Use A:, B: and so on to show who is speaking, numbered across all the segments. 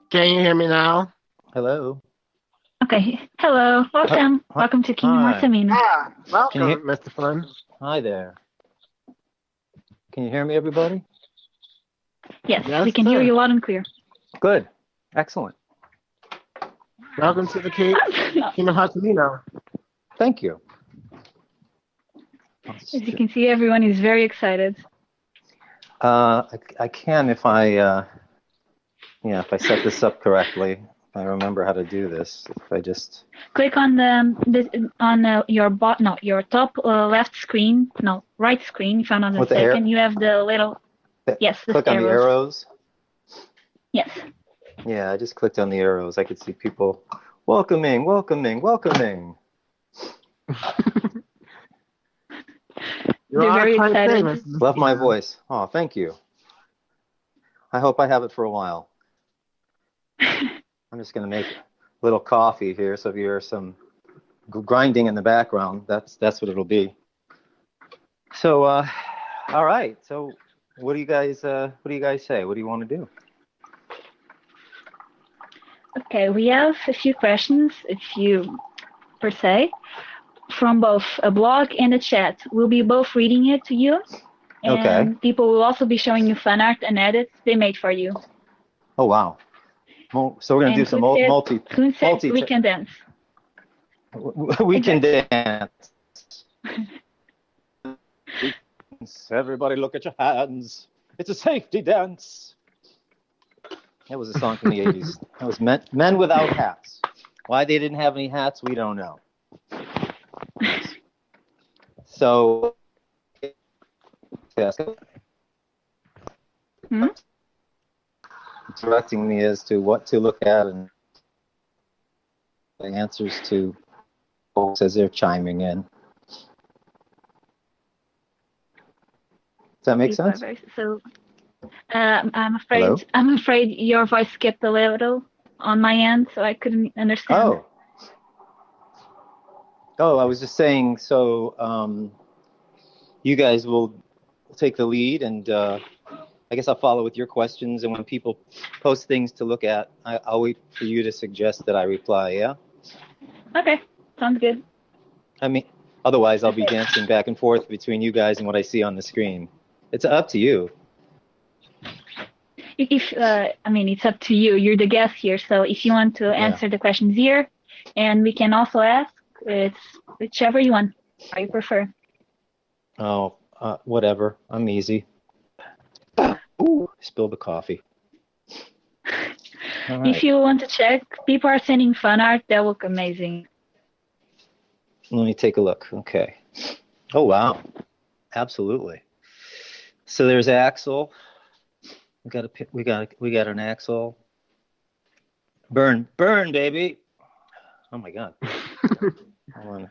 A: Can you hear me now?
B: Hello.
C: Okay. Hello.
B: Hi.
C: Welcome.
B: Hi.
C: Welcome to Kingdom Hearts
B: Hi.
C: Amino.
B: Can you hear?
A: Welcome, Mr. Flynn.
B: Hi there. Can you hear me, everybody?
C: Yes,
A: Yes,
C: we can hear
A: sir.
C: you loud and clear.
B: Good. Excellent.
A: Welcome to the
C: No.
A: Kingdom Hearts Amino.
B: Thank you.
C: As you can see, everyone is very excited.
B: I can if I set this up correctly. If I remember how to do this. If I just
C: Click on your top left screen. No, right screen. If I'm not
B: with the arrow.
C: mistaken, you have the little yes, the
B: Click on the arrows.
C: Yes.
B: Yeah, I just clicked on the arrows. I could see people welcoming.
A: You
C: They're
A: are
C: very
A: quite
C: excited.
A: famous. Mr.
B: Love my
A: Flynn.
B: voice. Oh, thank you. I hope I have it for a while. I'm just going to make a little coffee here, so if you hear some grinding in the background, that's what it'll be. So, all right. So, what do you guys say? What do you want to do?
C: Okay, we have a few questions, per se, from both a blog and a chat. We'll be both reading it to you, and
B: Okay.
C: people will also be showing you fan art and edits they made for you.
B: Oh wow. So we're gonna do some multi.
C: We can dance.
B: We can dance. Everybody, look at your hands. It's a safety dance. That was a song from the 80s. That was Men Without Hats. Why they didn't have any hats, we don't know. So, yes. Directing me as to what to look at and the answers to folks as they're chiming in. Does that make sense?
C: So, I'm afraid your voice skipped a little on my end, so I couldn't understand.
B: Oh, I was just saying. So, you guys will take the lead, and I guess I'll follow with your questions. And when people post things to look at, I'll wait for you to suggest that I reply. Yeah.
C: Okay, sounds good.
B: I mean, otherwise I'll be dancing back and forth between you guys and what I see on the screen. It's up to you.
C: It's up to you. You're the guest here, so if you want to answer the questions here, and we can also ask, it's whichever you want, or you prefer.
B: Oh, whatever. I'm easy. Ooh, spilled the coffee.
C: Right. If you want to check, people are sending fan art. That look amazing.
B: Let me take a look. Okay. Oh wow, absolutely. So there's Axel. We got an Axel. Burn, baby. Oh my God. Hold on.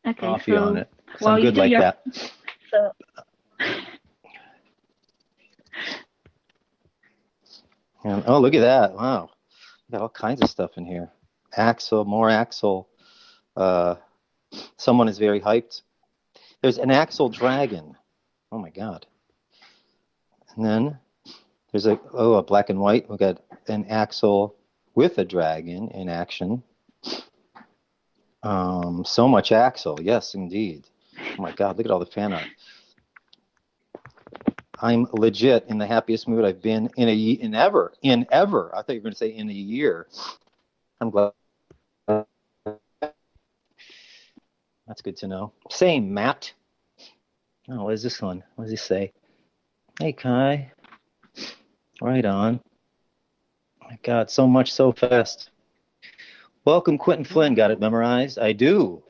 C: Okay,
B: coffee on it.
C: While
B: I'm good like that.
C: So.
B: And, oh, look at that. Wow. Got all kinds of stuff in here. Axel, more Axel. Someone is very hyped. There's an Axel dragon. Oh my God. And then there's a black and white. We got an Axel with a dragon in action. So much Axel. Yes, indeed. Oh my God, look at all the fan art. I'm legit in the happiest mood I've been in ever. I thought you were going to say in a year. I'm glad. That's good to know. Same, Matt. Oh, what is this one? What does he say? Hey, Kai. Right on. Oh my God, so much so fast. Welcome, Quinton Flynn. Got it memorized? I do.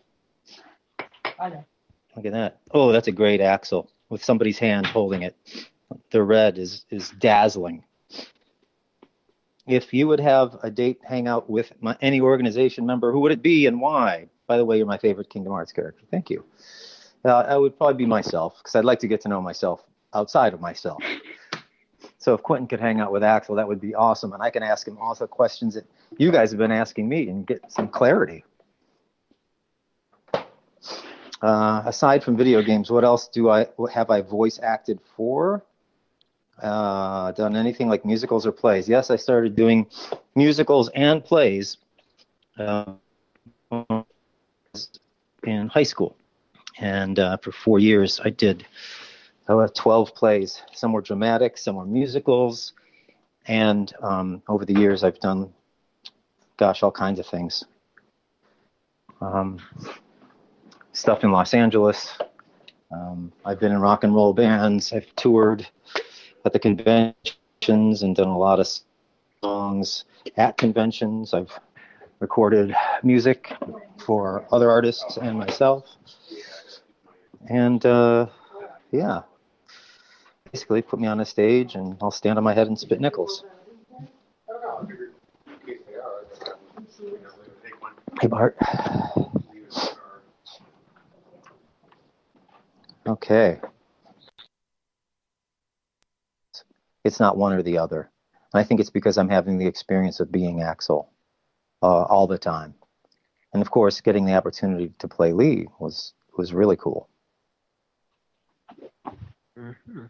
B: Look at that. Oh, that's a great Axel with somebody's hand holding it. The red is dazzling. If you would have a date hangout with any organization member, who would it be and why? By the way, you're my favorite Kingdom Hearts character. Thank you. I would probably be myself, because I'd like to get to know myself outside of myself. So if Quinton could hang out with Axel, that would be awesome. And I can ask him also questions that you guys have been asking me and get some clarity. Aside from video games, what else have I voice acted for? Done anything like musicals or plays? Yes, I started doing musicals and plays in high school. And for 4 years, I did 12 plays. Some were dramatic, some were musicals. And over the years, I've done, all kinds of things. Stuff in Los Angeles. I've been in rock and roll bands. I've toured at the conventions and done a lot of songs at conventions. I've recorded music for other artists and myself. And yeah, basically put me on a stage and I'll stand on my head and spit nickels. Hey, Bart. Okay. It's not one or the other. And I think it's because I'm having the experience of being Axel all the time. And of course, getting the opportunity to play Lee was really cool.
A: Mm-hmm.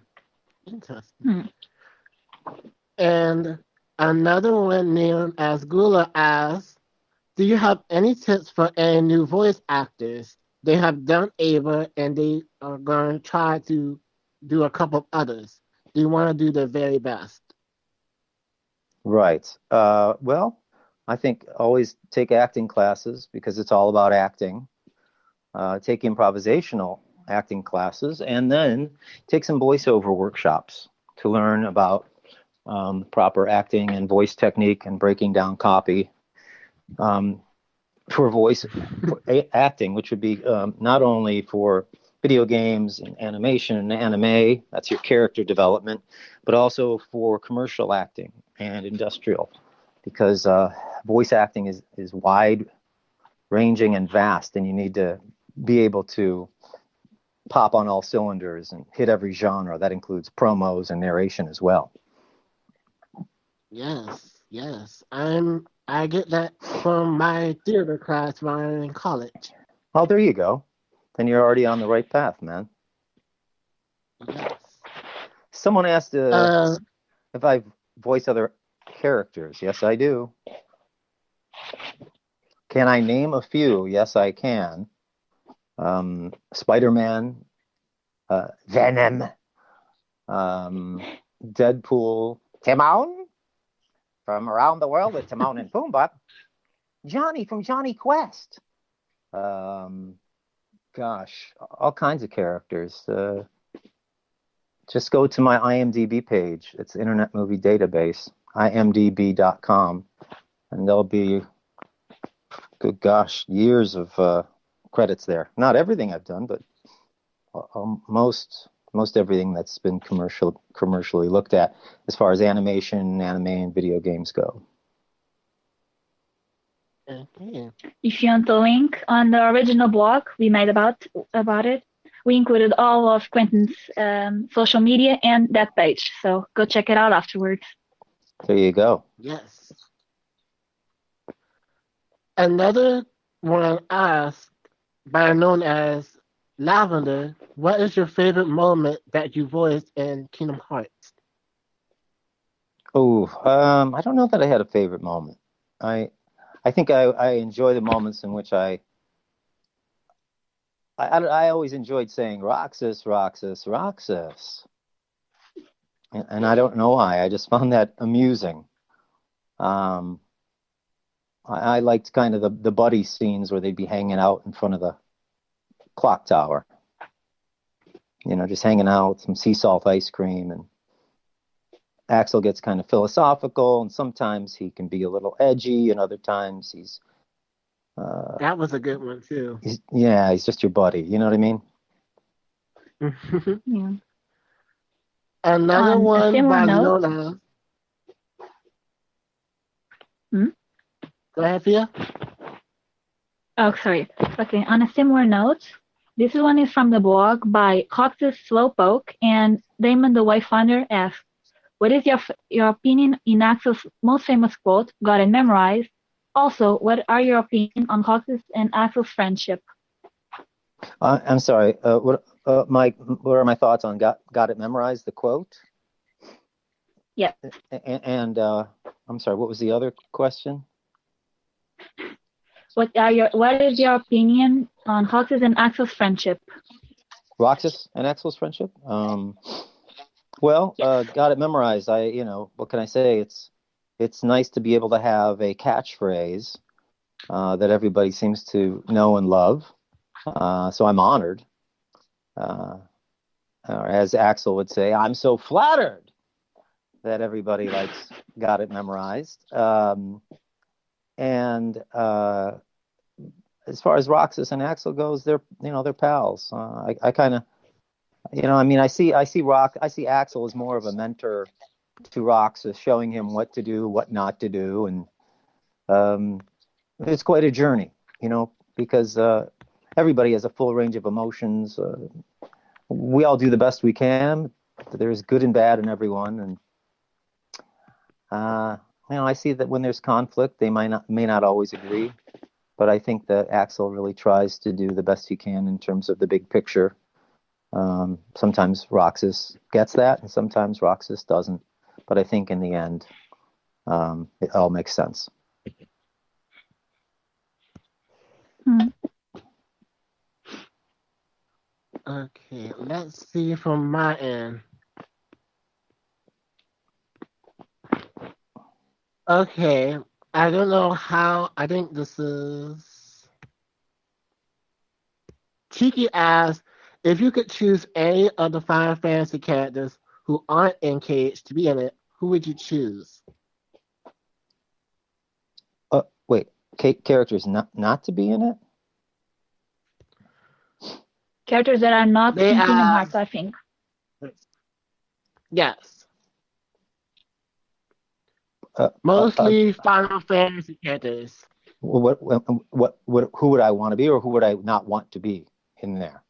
A: Interesting. And another one named as Gula asks, do you have any tips for any new voice actors? They have done Ava and they are going to try to do a couple of others. Do you want to do the very best?
B: Right. Well, I think always take acting classes because it's all about acting. Take improvisational acting classes and then take some voiceover workshops to learn about proper acting and voice technique and breaking down copy for voice acting, which would be not only for video games and animation and anime, that's your character development, but also for commercial acting and industrial, because voice acting is wide ranging and vast, and you need to be able to pop on all cylinders and hit every genre. That includes promos and narration as well.
A: Yes. I get that from my theater class while I'm in college.
B: Oh, there you go. Then you're already on the right path, man.
A: Yes.
B: Someone asked if I voice other characters. Yes, I do. Can I name a few? Yes, I can. Spider-Man, Venom, Deadpool, Timon from Around the World with Timon and Pumbaa, Johnny from Johnny Quest. Gosh, all kinds of characters. Just go to my IMDb page. It's Internet Movie Database, imdb.com, and there'll be, good gosh, years of credits there. Not everything I've done, but most everything that's been commercially looked at as far as animation, anime, and video games go.
A: Okay.
C: If you want the link on the original blog we made about it, we included all of Quinton's social media and that page. So go check it out afterwards.
B: There you go.
A: Yes. Another one asked by known as Lavender, what is your favorite moment that you voiced in Kingdom Hearts?
B: Oh, I don't know that I had a favorite moment. I think I enjoy the moments in which I always enjoyed saying Roxas, Roxas, Roxas. And I don't know why. I just found that amusing. I liked kind of the buddy scenes where they'd be hanging out in front of the clock tower. You know, just hanging out with some sea salt ice cream. And Axel gets kind of philosophical, and sometimes he can be a little edgy, and other times he's...
A: that was a good one, too.
B: He's just your buddy. You know what I mean?
C: Yeah.
A: Another one by
C: note,
A: Lola. Go ahead, Fia.
C: Oh, sorry. Okay, on a similar note, this one is from the blog by Cox's Slowpoke, and Damon the Wayfinder asks, what is your opinion in Axel's most famous quote, got it memorized? Also, what are your opinions on Cox's and Axel's friendship?
B: I'm sorry. What are my thoughts on got it memorized? The quote.
C: Yes.
B: And I'm sorry. What was the other question?
C: What is your opinion on Roxas and Axel's friendship?
B: Roxas and Axel's friendship. Well, got it memorized. What can I say? It's nice to be able to have a catchphrase that everybody seems to know and love. So I'm honored. Or as Axel would say, I'm so flattered that everybody got it memorized. And as far as Roxas and Axel goes, they're pals. I kind of, I mean, I see Axel as more of a mentor to Roxas, showing him what to do, what not to do, and it's quite a journey, because everybody has a full range of emotions. We all do the best we can. There's good and bad in everyone, and I see that when there's conflict, they may not always agree, but I think that Axel really tries to do the best he can in terms of the big picture. Sometimes Roxas gets that, and sometimes Roxas doesn't. But I think in the end, it all makes sense.
A: Okay, let's see from my end. Okay, I don't know how. I think this is Cheeky asks if you could choose any of the Final Fantasy characters who aren't in Cage to be in it, who would you choose?
B: Wait, characters not to be in it?
C: Characters that are not in Kingdom Hearts, I think.
A: Yes. Mostly Final Fantasy characters.
B: Who would I want to be, or who would I not want to be in there?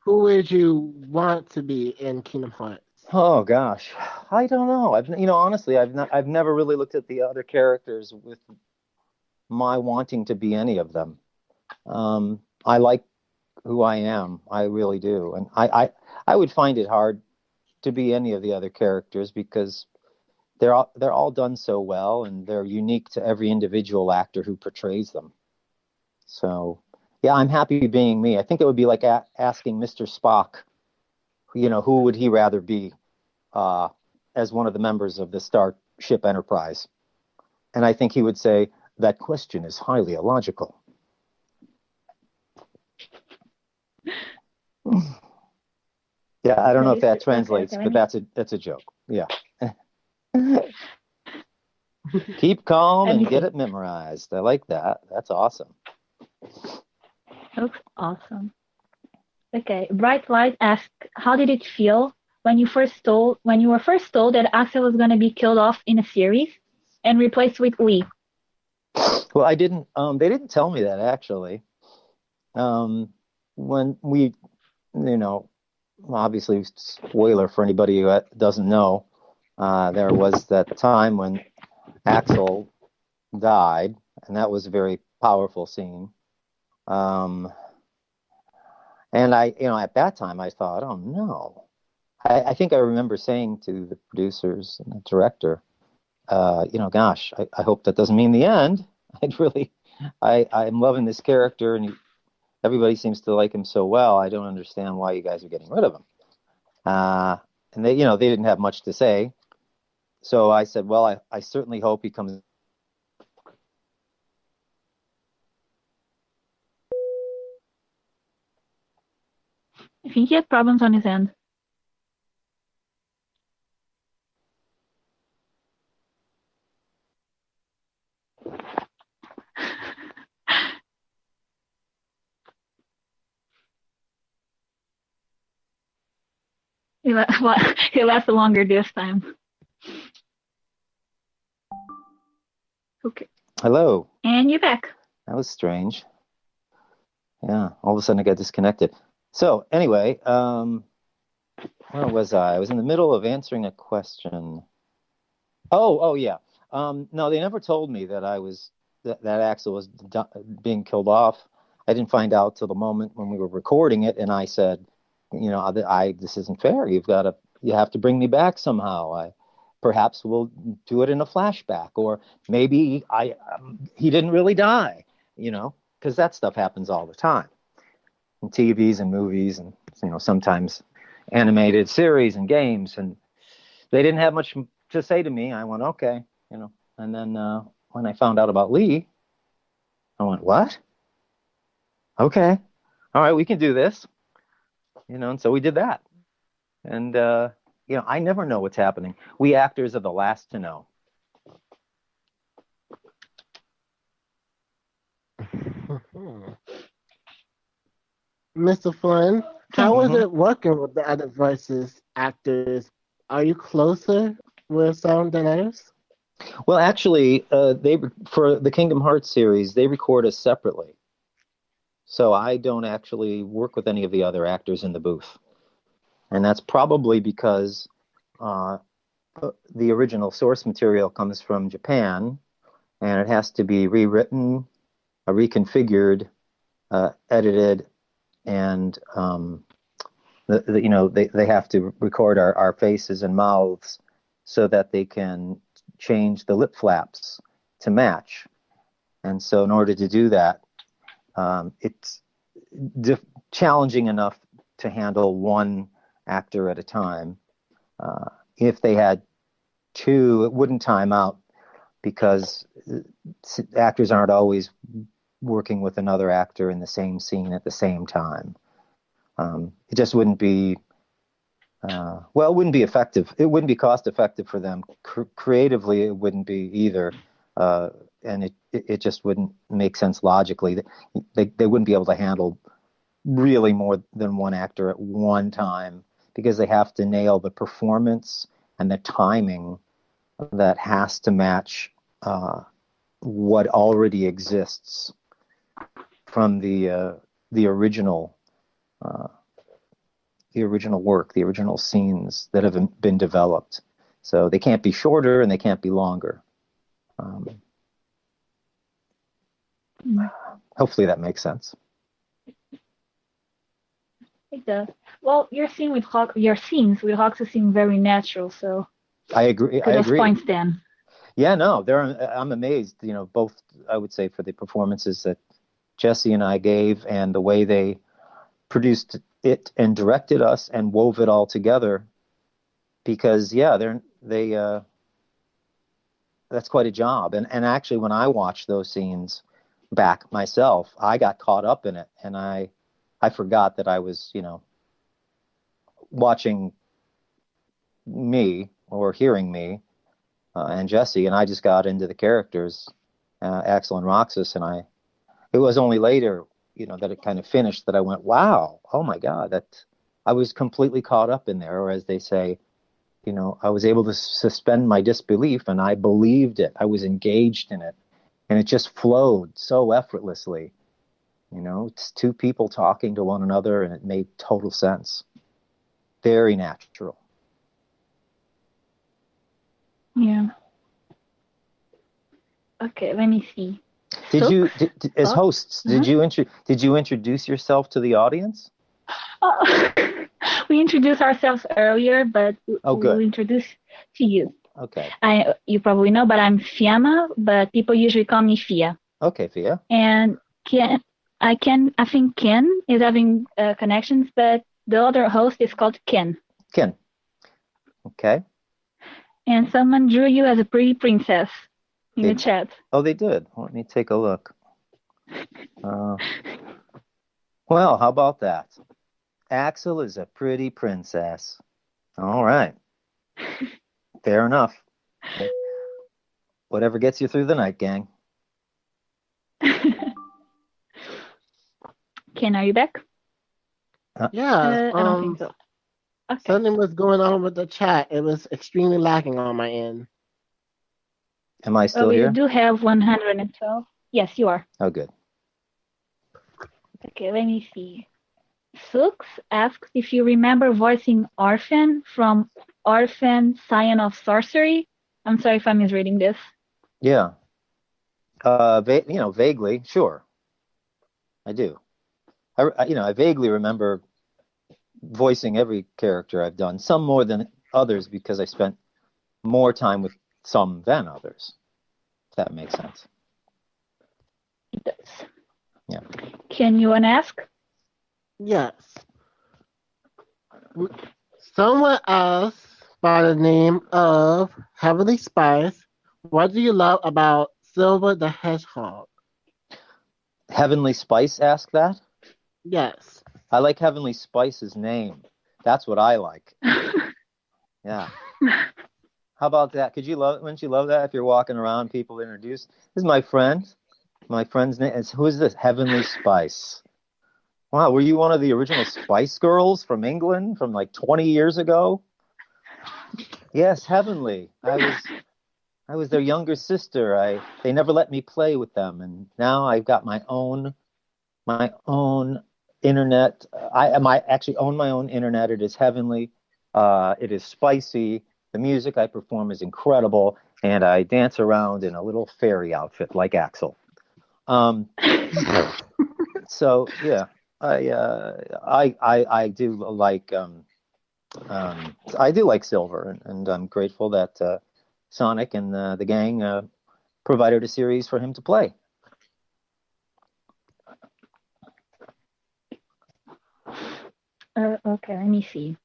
A: Who would you want to be in Kingdom Hearts?
B: Oh gosh, I don't know. Honestly, I've never really looked at the other characters with my wanting to be any of them. I like who I am. I really do, and I would find it hard to be any of the other characters because they're all done so well, and they're unique to every individual actor who portrays them. So, yeah, I'm happy being me. I think it would be like asking Mr. Spock, who would he rather be as one of the members of the Starship Enterprise? And I think he would say, that question is highly illogical. Yeah, I don't know if that translates, but that's a joke. Yeah. Keep calm and get it memorized. I like that. That's awesome.
C: Looks awesome. Okay, Bright Light asks, how did it feel when you were first told that Axel was going to be killed off in a series and replaced with Lee?
B: Well, they didn't tell me that actually. When we, obviously, spoiler for anybody who doesn't know, there was that time when Axel died, and that was a very powerful scene. And at that time I thought, oh no. I think I remember saying to the producers and the director, gosh, I hope that doesn't mean the end. I'm loving this character, and everybody seems to like him so well. I don't understand why you guys are getting rid of him. And they didn't have much to say. So I said, well, I certainly hope he comes.
C: I think he had problems on his end. He lasted longer this time. Okay.
B: Hello.
C: And you're back.
B: That was strange. Yeah, all of a sudden I got disconnected. So anyway, where was I? I was in the middle of answering a question. Oh yeah. No, they never told me that that Axel was being killed off. I didn't find out till the moment when we were recording it, and I said, this isn't fair. You have to bring me back somehow. Perhaps we'll do it in a flashback, or maybe he didn't really die, because that stuff happens all the time in TVs and movies, and sometimes animated series and games, and they didn't have much to say to me. I went, okay, and then when I found out about Lee, I went, what? Okay, all right, we can do this, and so we did that. And I never know what's happening. We actors are the last to know.
A: Mr. Flynn, how was it working with the other voices actors? Are you closer with some than others?
B: Well, actually, for the Kingdom Hearts series, they record us separately. So I don't actually work with any of the other actors in the booth. And that's probably because the original source material comes from Japan, and it has to be rewritten, reconfigured, edited, and they have to record our faces and mouths so that they can change the lip flaps to match. And so in order to do that, it's challenging enough to handle one actor at a time. If they had two, it wouldn't time out because actors aren't always working with another actor in the same scene at the same time. It just wouldn't be, it wouldn't be effective. It wouldn't be cost effective for them. Creatively, it wouldn't be either. And it just wouldn't make sense logically. They wouldn't be able to handle really more than one actor at one time because they have to nail the performance and the timing that has to match what already exists from the original work, the original scenes that have been developed. So they can't be shorter and they can't be longer. Hopefully that makes sense.
C: It does. Well, your scenes with Hawks seem very natural. So
B: I agree.
C: Kudos points then.
B: Yeah, no, I'm amazed. Both I would say for the performances that Jesse and I gave and the way they produced it and directed us and wove it all together. Because that's quite a job. And actually, when I watched those scenes back myself, I got caught up in it, and I forgot that I was, watching me or hearing me and Jesse, and I just got into the characters, Axel and Roxas, and it was only later, that it kind of finished that I went, wow, oh my God, that I was completely caught up in there, or as they say, I was able to suspend my disbelief, and I believed it. I was engaged in it, and it just flowed so effortlessly. It's two people talking to one another, and it made total sense. Very natural.
C: Yeah. Okay, let me see.
B: As hosts, did you introduce yourself to the audience?
C: We introduced ourselves earlier, but we'll introduce to you.
B: Okay.
C: You probably know, but I'm Fiamma, but people usually call me Fia.
B: Okay, Fia.
C: And I think Ken is having connections, but the other host is called Ken.
B: Ken. Okay. And
C: someone drew you as a pretty princess in the chat.
B: Oh, they did. Let me take a look. Well, how about that? Axel is a pretty princess. All right. Fair enough. Whatever gets you through the night, gang.
C: Ken, are you back?
A: Yeah.
C: I don't think so. Okay.
A: Something was going on with the chat. It was extremely lacking on my end.
B: Am I still here?
C: We do have 112. Yes, you are.
B: Oh, good.
C: Okay, let me see. Sux asks if you remember voicing Orphan from Orphan Scion of Sorcery. I'm sorry if I'm misreading this.
B: Yeah. Vaguely, sure. I do. I vaguely remember voicing every character I've done, some more than others because I spent more time with some than others. If that makes sense.
C: It does.
B: Yeah.
C: Can you ask?
A: Yes. Someone asked by the name of Heavenly Spice, what do you love about Silver the Hedgehog?
B: Heavenly Spice asked that?
A: Yes.
B: I like Heavenly Spice's name. That's what I like. Yeah. How about that? Wouldn't you love that if you're walking around, people introduce, this is my friend. My friend's name is, who is this? Heavenly Spice. Wow, were you one of the original Spice Girls from England from like 20 years ago? Yes, Heavenly. I was their younger sister. They never let me play with them, and now I've got my own internet. I actually own my own internet. It is heavenly. It is spicy. The music I perform is incredible, and I dance around in a little fairy outfit like Axel. Um, so yeah, I do like I do like Silver, and I'm grateful that Sonic and the gang provided a series for him to play.
C: Okay, let me see.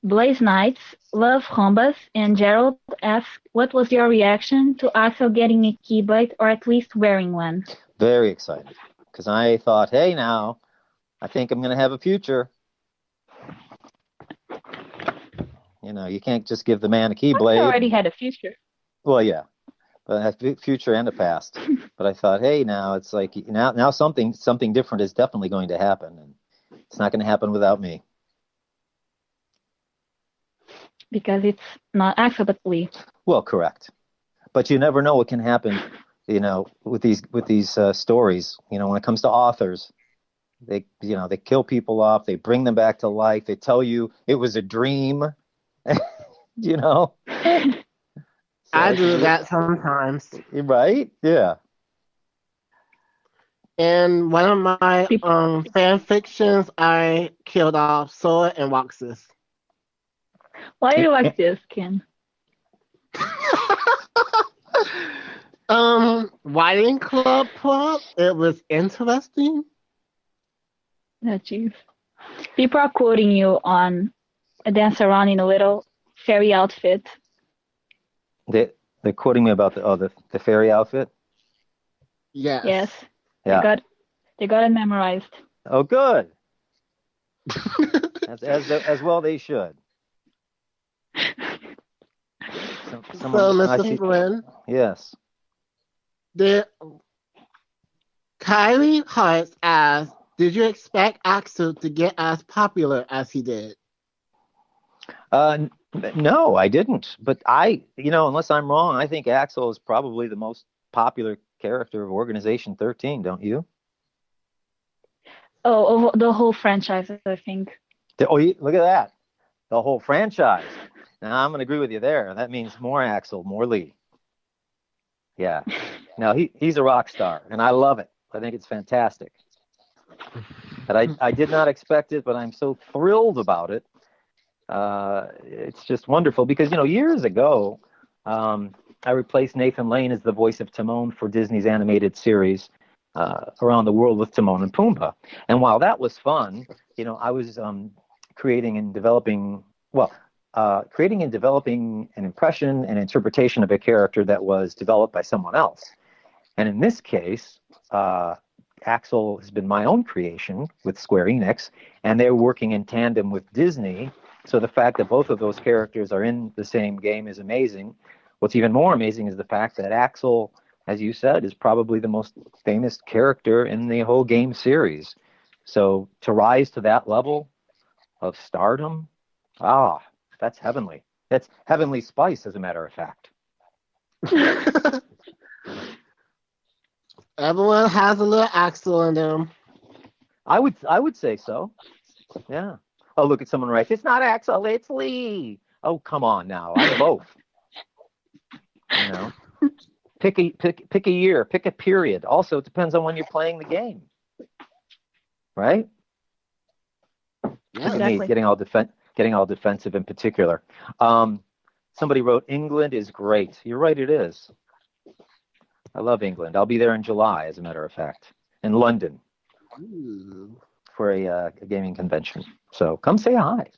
C: Blaze Knights, Love Hombas, and Gerald asked, what was your reaction to Axel getting a keyblade or at least wearing one?
B: Very excited because I thought, hey, now I think I'm going to have a future. You can't just give the man a
C: He
B: keyblade.
C: already had a future.
B: Well, yeah, but a future and a past. But I thought, hey, now it's like now something different is definitely going to happen, and it's not going to happen without me.
C: Because it's not Axel, but Lee.
B: Well, correct. But you never know what can happen, with these stories. When it comes to authors, they kill people off, they bring them back to life, they tell you it was a dream. So
A: I do that sometimes.
B: right? Yeah.
A: In one of my fan fictions, I killed off Sora and Roxas.
C: Why do you like this, Ken?
A: Writing club prop. It was interesting.
C: Oh, jeez. People are quoting you on a dance around in a little fairy outfit.
B: They're quoting me about the fairy outfit.
A: Yes.
C: Yes.
B: Yeah.
C: They got it memorized.
B: Oh, good. as well they should.
A: So, Mr. Flynn.
B: Yes.
A: Kylie Hearts asked, did you expect Axel to get as popular as he did?
B: No, I didn't. But unless I'm wrong, I think Axel is probably the most popular character of Organization 13, don't you?
C: Oh, the whole franchise, I think.
B: Look at that. The whole franchise. Now, I'm going to agree with you there. That means more Axel, more Lee. Yeah. Now, he's a rock star, and I love it. I think it's fantastic. But I did not expect it, but I'm so thrilled about it. It's just wonderful because, years ago, I replaced Nathan Lane as the voice of Timon for Disney's animated series Around the World with Timon and Pumbaa. And while that was fun, I was creating and developing an impression and interpretation of a character that was developed by someone else. And in this case, Axel has been my own creation with Square Enix, and they're working in tandem with Disney. So the fact that both of those characters are in the same game is amazing. What's even more amazing is the fact that Axel, as you said, is probably the most famous character in the whole game series. So to rise to that level of stardom, that's heavenly. That's heavenly spice, as a matter of fact.
A: Everyone has a little Axel in them.
B: I would say so. Yeah. Oh, look at someone writes, it's not Axel, it's Lee. Oh, come on now. I'm both. Pick a year, pick a period. Also, it depends on when you're playing the game. right?
A: Yeah.
B: Look at me
C: Exactly.
B: getting all defensive in particular. Somebody wrote, England is great. You're right, it is. I love England. I'll be there in July, as a matter of fact, in London
A: Ooh.
B: for a gaming convention. So come say hi.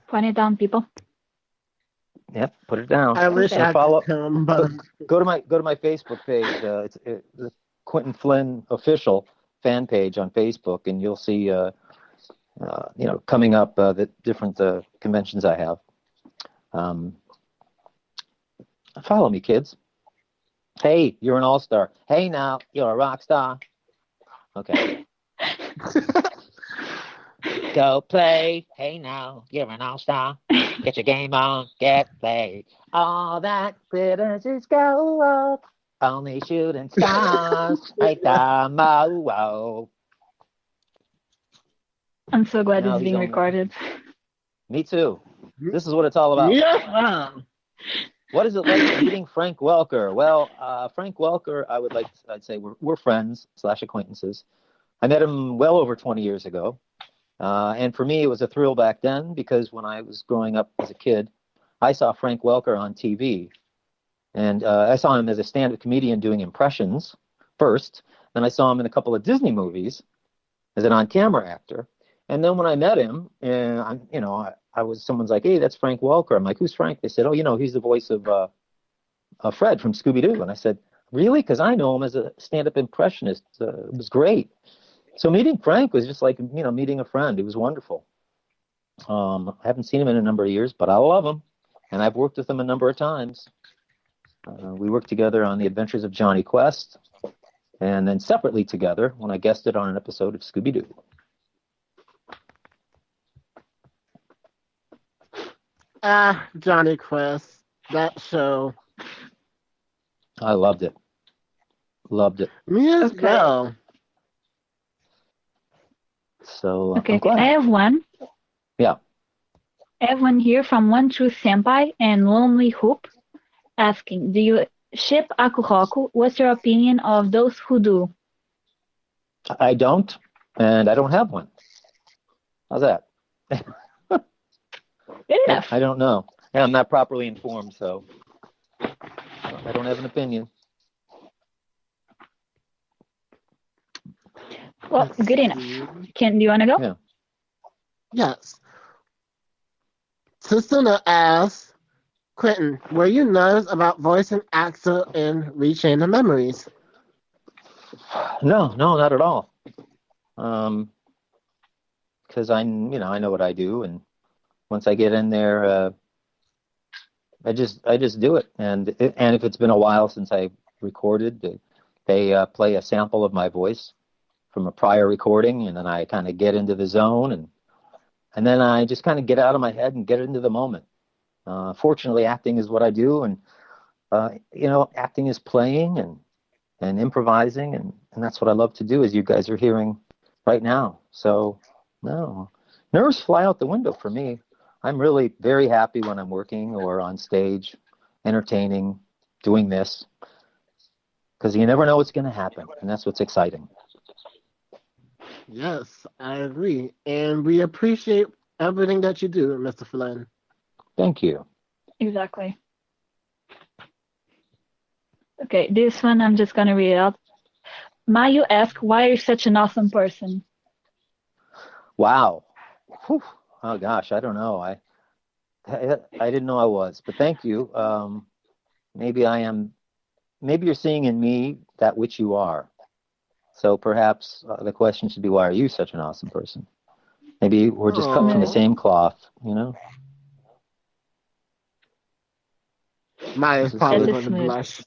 C: Point it down, people.
B: Yep, put it down.
A: I wish
C: Okay.
A: I could come, but
B: Go to my Facebook page. It's the Quinton Flynn official fan page on Facebook, and you'll see coming up the different conventions I have. Follow me, kids. Hey, you're an all-star. Hey, now you're a rock star. Okay. Go play. Hey, now you're an all-star. Get your game on. Get played. All that glitters is gold. Only shooting stars right there. Whoa.
C: I'm so glad
B: Now
C: it's
B: he's
C: being
B: only.
C: recorded.
B: Me too. This is what it's all about.
A: yeah.
B: What is it like meeting Frank Welker? Well, Frank Welker, I'd say we're friends / acquaintances. I met him well over 20 years ago. And for me, it was a thrill back then because when I was growing up as a kid, I saw Frank Welker on TV. And I saw him as a stand-up comedian doing impressions first. Then I saw him in a couple of Disney movies as an on-camera actor. And then when I met him, someone's like, "Hey, that's Frank Welker." I'm like, "Who's Frank?" They said, "Oh, he's the voice of Fred from Scooby-Doo." And I said, "Really?" Because I know him as a stand-up impressionist. It was great. So meeting Frank was just like, meeting a friend. It was wonderful. I haven't seen him in a number of years, but I love him, and I've worked with him a number of times. We worked together on The Adventures of Johnny Quest, and then separately together when I guested on an episode of Scooby-Doo.
A: Johnny Quest, that show.
B: I loved it. Loved it.
A: Me as
C: Okay.
A: well.
B: So
C: Okay,
B: I'm glad.
C: I have one.
B: Yeah.
C: I have one here from One True Senpai and Lonely Hoop asking, do you ship Akuhoku? What's your opinion of those who do?
B: I don't, and I don't have one. How's that?
C: Good enough.
B: I don't know. And I'm not properly informed, so I don't have an opinion.
C: Well, good enough. Do you want to go?
B: Yeah.
A: Yes. Susuna asks, Quinton, were you nervous about voicing Axel in Rechain the Memories?
B: No, not at all. Because I know what I do, and once I get in there, I just do it. And if it's been a while since I recorded, they play a sample of my voice from a prior recording, and then I kind of get into the zone, and then I just kind of get out of my head and get into the moment. Fortunately, acting is what I do, and acting is playing and improvising, and that's what I love to do, as you guys are hearing right now. So, no, nerves fly out the window for me. I'm really very happy when I'm working or on stage, entertaining, doing this, because you never know what's going to happen, and that's what's exciting.
A: Yes, I agree. And we appreciate everything that you do, Mr. Flynn.
B: Thank you.
C: Exactly. Okay, this one I'm just going to read out. Mayu asks, why are you such an awesome person?
B: Wow. Whew. Oh, gosh, I don't know. I didn't know I was, but thank you. Maybe you're seeing in me that which you are. So perhaps the question should be, why are you such an awesome person? Maybe we're just cut from the same cloth,
A: Maya's probably going to blush.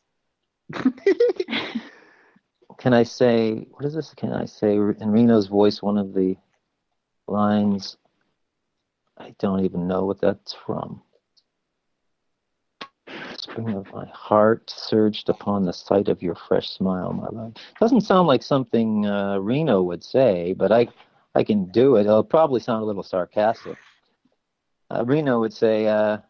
B: Can I say, what is this? Can I say in Reno's voice, one of the lines? I don't even know what that's from. Spring of my heart surged upon the sight of your fresh smile, my love. Doesn't sound like something Reno would say, but I can do it. It'll probably sound a little sarcastic. Reno would say, the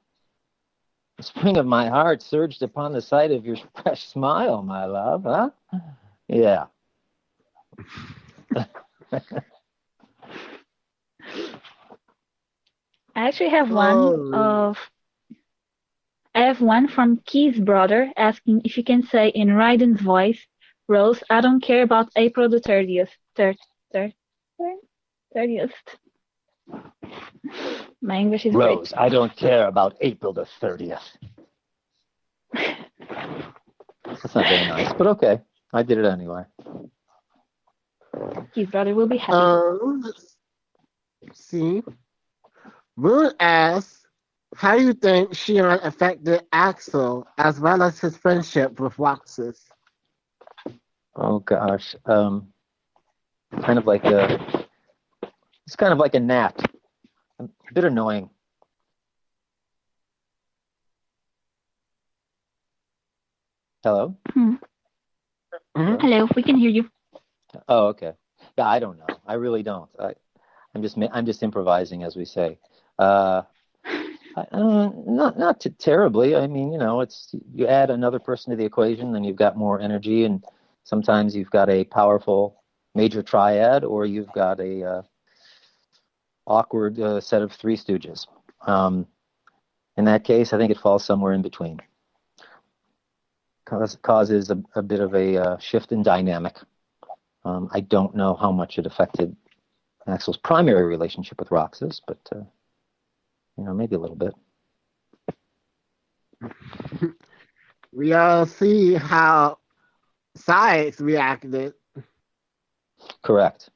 B: spring of my heart surged upon the sight of your fresh smile, my love, huh? Yeah.
C: I actually have
A: Oh,
C: one from Key's brother asking if you can say in Raiden's voice, Rose, I don't care about April the 30th. 30th. My English is great.
B: Rose, I don't care about April the 30th. That's not very nice, but okay. I did it anyway.
C: Key's brother will be happy.
A: let's see. Moon asks, how do you think Shion affected Axel as well as his friendship with Roxas?
B: Oh gosh, kind of like it's kind of like a gnat, a bit annoying. Hello?
A: Mhm.
C: Hello, we can hear you.
B: Oh, okay. Yeah, I don't know. I really don't. I'm just improvising, as we say. Not too terribly. I mean, it's you add another person to the equation, then you've got more energy, and sometimes you've got a powerful major triad, or you've got a awkward set of Three Stooges. In that case, I think it falls somewhere in between. Causes a bit of a shift in dynamic. I don't know how much it affected Axel's primary relationship with Roxas, but maybe a little bit.
A: We all see how Sykes reacted.
B: Correct.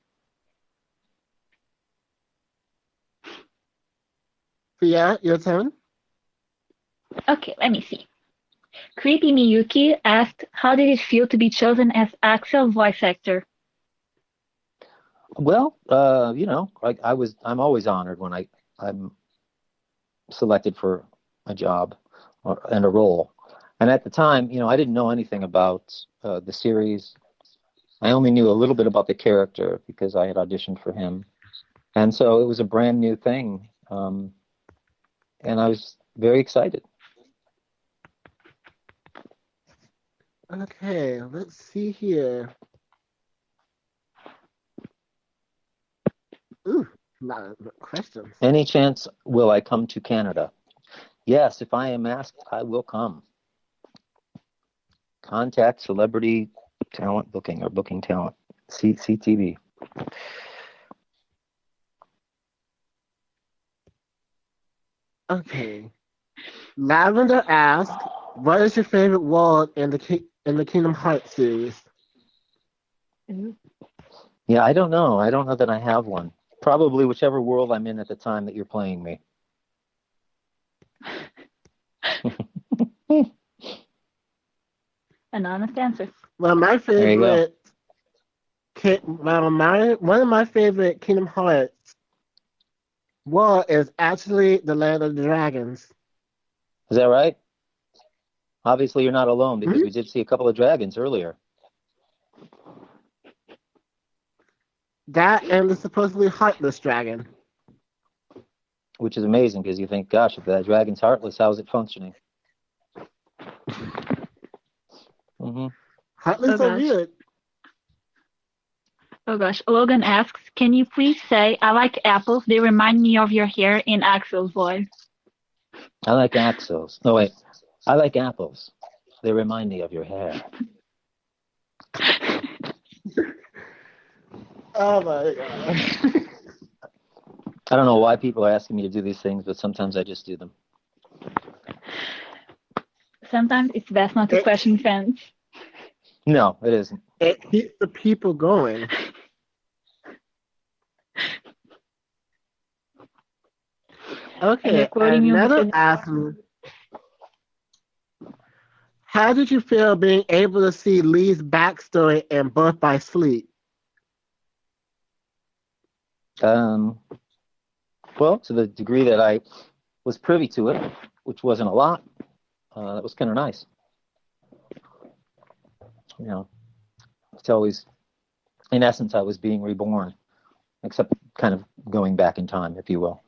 A: Fia, your turn.
C: Okay, let me see. Creepy Miyuki asked, how did it feel to be chosen as Axel's voice actor?
B: Well, I'm always honored when I'm selected for a job and a role. And at the time, I didn't know anything about the series. I only knew a little bit about the character because I had auditioned for him. And so it was a brand new thing. And I was very excited.
A: Okay, let's see here. Ooh, a lot of questions.
B: Any chance will I come to Canada? Yes, if I am asked, I will come. Contact celebrity talent booking or booking talent. CTV.
A: Okay. Lavender asks, what is your favorite world in the Kingdom Hearts series?
B: Yeah, I don't know. I don't know that I have one. Probably whichever world I'm in at the time that you're playing me.
C: An honest answer.
A: Well, my
B: There you go.
A: favorite, one of my favorite Kingdom Hearts world is actually the Land of the Dragons.
B: Is that right? Obviously, you're not alone because
A: Hmm?
B: we did see a couple of dragons earlier.
A: That and the supposedly heartless dragon.
B: Which is amazing because you think, gosh, if that dragon's heartless, how is it functioning? Mm-hmm.
A: Heartless or weird?
C: Oh gosh. Logan asks, can you please say, I like apples, they remind me of your hair in Axel's voice?
B: I like axles. No, wait. I like apples. They remind me of your hair.
A: Oh my god.
B: I don't know why people are asking me to do these things, but sometimes I just do them.
C: Sometimes it's best not to question fans.
B: No, it isn't.
A: It keeps the people going. Okay, another asked me, how did you feel being able to see Lee's backstory in Birth by Sleep?
B: Well, to the degree that I was privy to it, which wasn't a lot, that was kind of nice. It's always, in essence, I was being reborn, except kind of going back in time, if you will.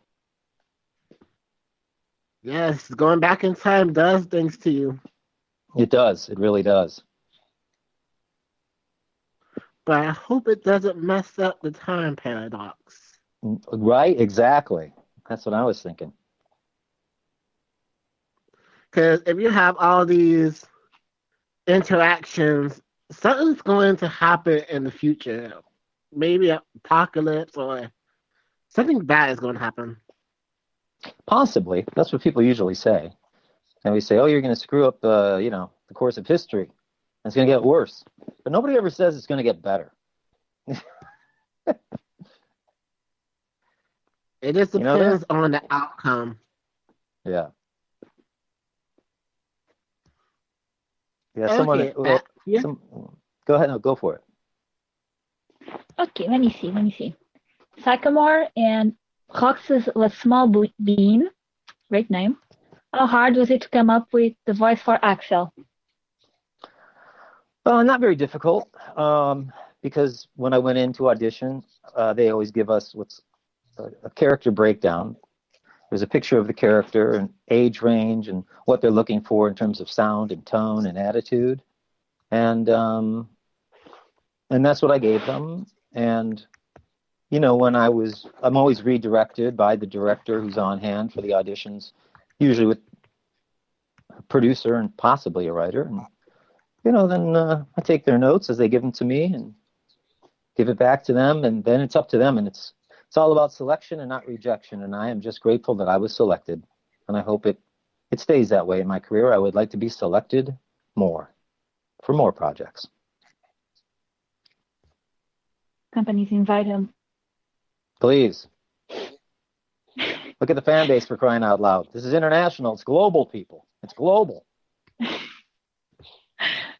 A: Yes, going back in time does things to you.
B: It does. It really does.
A: but I hope it doesn't mess up the time paradox.
B: Right? Exactly. That's what I was thinking.
A: Because if you have all these interactions, something's going to happen in the future. Maybe an apocalypse or something bad is going to happen.
B: Possibly. That's what people usually say. And we say, oh, you're going to screw up, the course of history. And it's going to get worse. But nobody ever says it's going to get better.
A: It just
B: You know that?
A: depends on the outcome.
B: Yeah. Yeah.
A: Okay, back here.
B: Go ahead. No, go for it.
C: Okay, let me see. Sycamore and Cox's was small bean. Great name. How hard was it to come up with the voice for Axel?
B: Not very difficult, because when I went into audition, they always give us what's a character breakdown. There's a picture of the character and age range and what they're looking for in terms of sound and tone and attitude, and that's what I gave them. And I'm always redirected by the director who's on hand for the auditions, usually with a producer and possibly a writer. And then I take their notes as they give them to me and give it back to them, and then it's up to them. And it's all about selection and not rejection. And I am just grateful that I was selected, and I hope it stays that way in my career. I would like to be selected more for more projects.
C: Companies invite him.
B: Please. Look at the fan base, for crying out loud. This is international. It's global, people. It's global.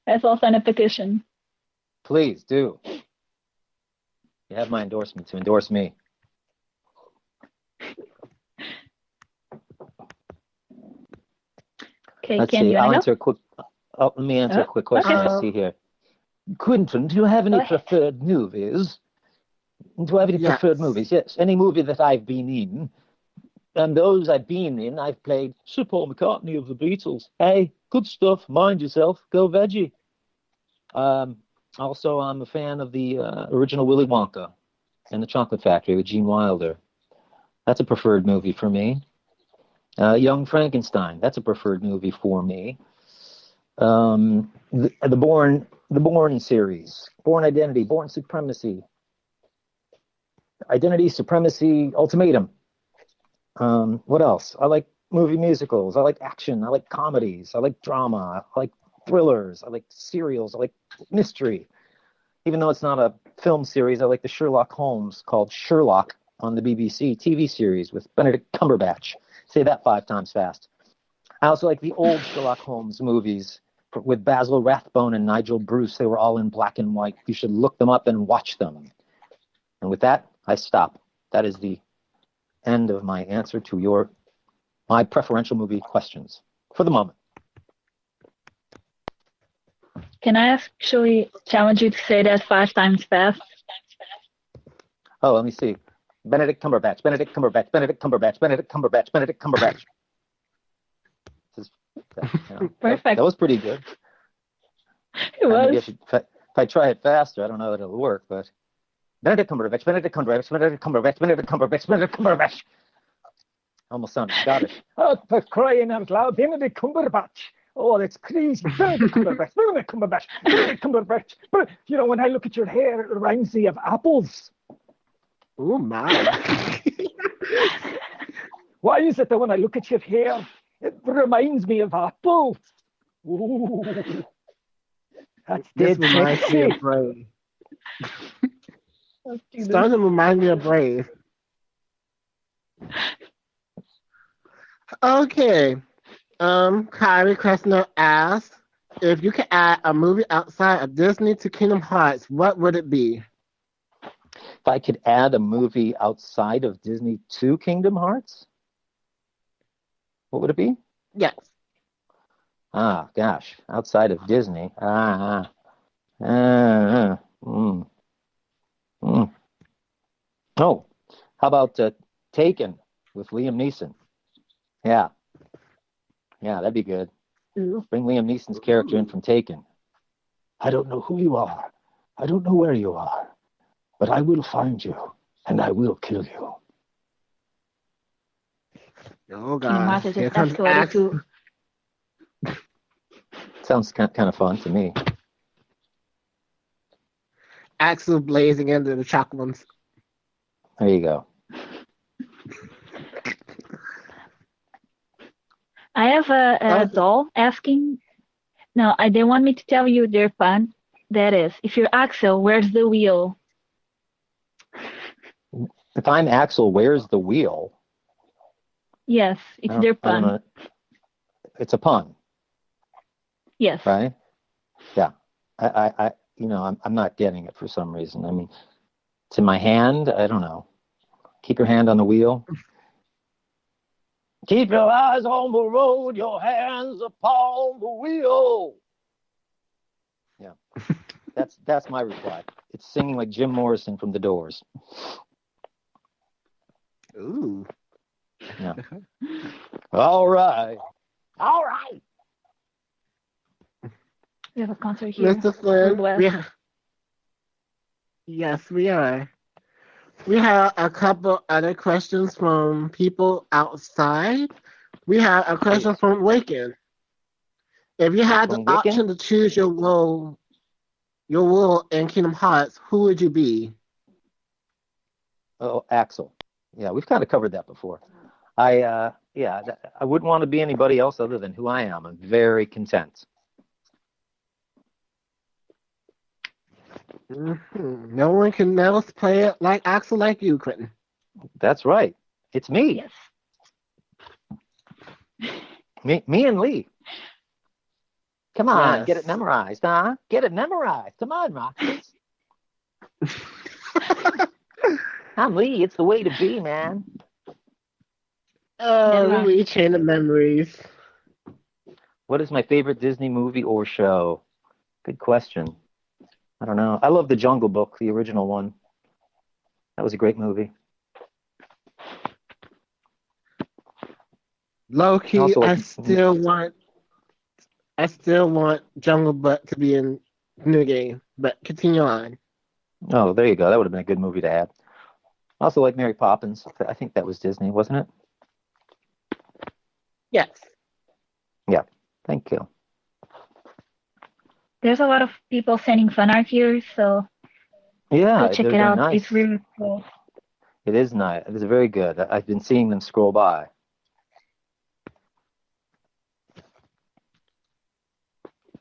C: Let's all sign a petition.
B: Please do. You have my endorsement to endorse me.
C: Okay,
B: Let's
C: Ken,
B: see.
C: you
B: I'll
C: wanna
B: answer a quick. Let me answer a quick question.
C: Okay.
B: Let's see here. Quinton, do you have any
C: Go ahead.
B: preferred movies? Do I have any
A: Yes.
B: preferred movies? Yes. Any movie that I've been in. And those I've been in, I've played Sir Paul McCartney of the Beatles. Hey, good stuff. Mind yourself. Go veggie. Also, I'm a fan of the original Willy Wonka and the Chocolate Factory with Gene Wilder. That's a preferred movie for me. Young Frankenstein. That's a preferred movie for me. The Bourne series, Bourne Identity, Bourne Supremacy, Identity, Supremacy, Ultimatum. What else? I like movie musicals. I like action. I like comedies. I like drama. I like thrillers. I like serials. I like mystery. Even though it's not a film series, I like the Sherlock Holmes called Sherlock on the BBC TV series with Benedict Cumberbatch. Say that 5 times fast. I also like the old Sherlock Holmes movies with Basil Rathbone and Nigel Bruce. They were all in black and white. You should look them up and watch them. And with that, I stop. That is the end of my answer to my preferential movie questions for the moment.
C: Can I actually challenge you to say that 5 times fast?
B: Oh, let me see. Benedict Cumberbatch, Benedict Cumberbatch, Benedict Cumberbatch, Benedict Cumberbatch, Benedict Cumberbatch.
C: Perfect.
B: That was pretty good.
C: It was.
B: Maybe if I try it faster, I don't know that it'll work, but Benedict Cumberbatch, Benedict Cumberbatch, Benedict Cumberbatch, Benedict Cumberbatch, Benedict Cumberbatch. Almost sounded Scottish.
D: Oh, for crying out loud, Benedict Cumberbatch. Oh, that's crazy. Benedict Cumberbatch, Benedict Cumberbatch, Benedict Cumberbatch. But, when I look at your hair, it reminds me of apples.
A: Oh, my.
D: Why is it that when I look at your hair, it reminds me of apples? Ooh. That's
A: This
D: dead
A: reminds me
D: sexy.
A: of Brave. Starting to remind me of Brave. Okay. Kyrie Kressner asks, if you could add a movie outside of Disney to Kingdom Hearts, what would it be?
B: If I could add a movie outside of Disney to Kingdom Hearts, what would it be?
A: Yes.
B: Ah, gosh, outside of Disney. Oh, how about Taken with Liam Neeson? Yeah, that'd be good.
C: Ooh.
B: Bring Liam Neeson's character in from Taken. I don't know who you are, I don't know where you are, but I will find you, and I will kill you.
A: Oh
C: Kingdom Hearts
A: gosh,
C: has
A: here
C: just
A: comes
C: escalated
A: Axe.
C: to.
B: Sounds kind of fun to me.
A: Axel blazing into the chocolates.
B: There you go.
C: I have a doll asking. No, they want me to tell you their pun. That is, if you're Axel, where's the wheel?
B: If I'm Axel, where's the wheel?
C: Yes, it's their
B: I don't
C: pun.
B: know. It's a pun,
C: Yes.
B: right? Yeah. I'm not getting it for some reason. I mean, it's in my hand. I don't know. Keep your hand on the wheel. Keep your eyes on the road, your hands upon the wheel. Yeah, that's my reply. It's singing like Jim Morrison from The Doors.
A: Ooh.
B: Yeah. All right.
C: We have a concert here.
A: Mr. Flynn,
C: West.
A: yes, we are. We have a couple other questions from people outside. We have a question from Waken. If you had the
B: From Wiccan?
A: option to choose your role in Kingdom Hearts, who would you be?
B: Oh, Axel. Yeah, we've kind of covered that before. I wouldn't want to be anybody else other than who I am. I'm very content.
A: Mm-hmm. No one can else play it like Axel like you, Quinton.
B: That's right. It's me.
C: Yes.
B: Me and Lee. Come on,
A: Yes.
B: get it memorized, huh? Get it memorized. Come on, Rockets. I'm Lee. It's the way to be, man.
A: Oh, we chain of memories.
B: What is my favorite Disney movie or show? Good question. I don't know. I love The Jungle Book, the original one. That was a great movie.
A: Low key, I still want Jungle Book to be in the new game, but continue on.
B: Oh, there you go. That would have been a good movie to add. I also like Mary Poppins. I think that was Disney, wasn't it?
A: Yes.
B: Yeah. Thank you.
C: There's a lot of people sending fan art here, so
B: yeah,
C: go check it out.
B: Nice.
C: It's really cool.
B: It is nice. It is very good. I've been seeing them scroll by.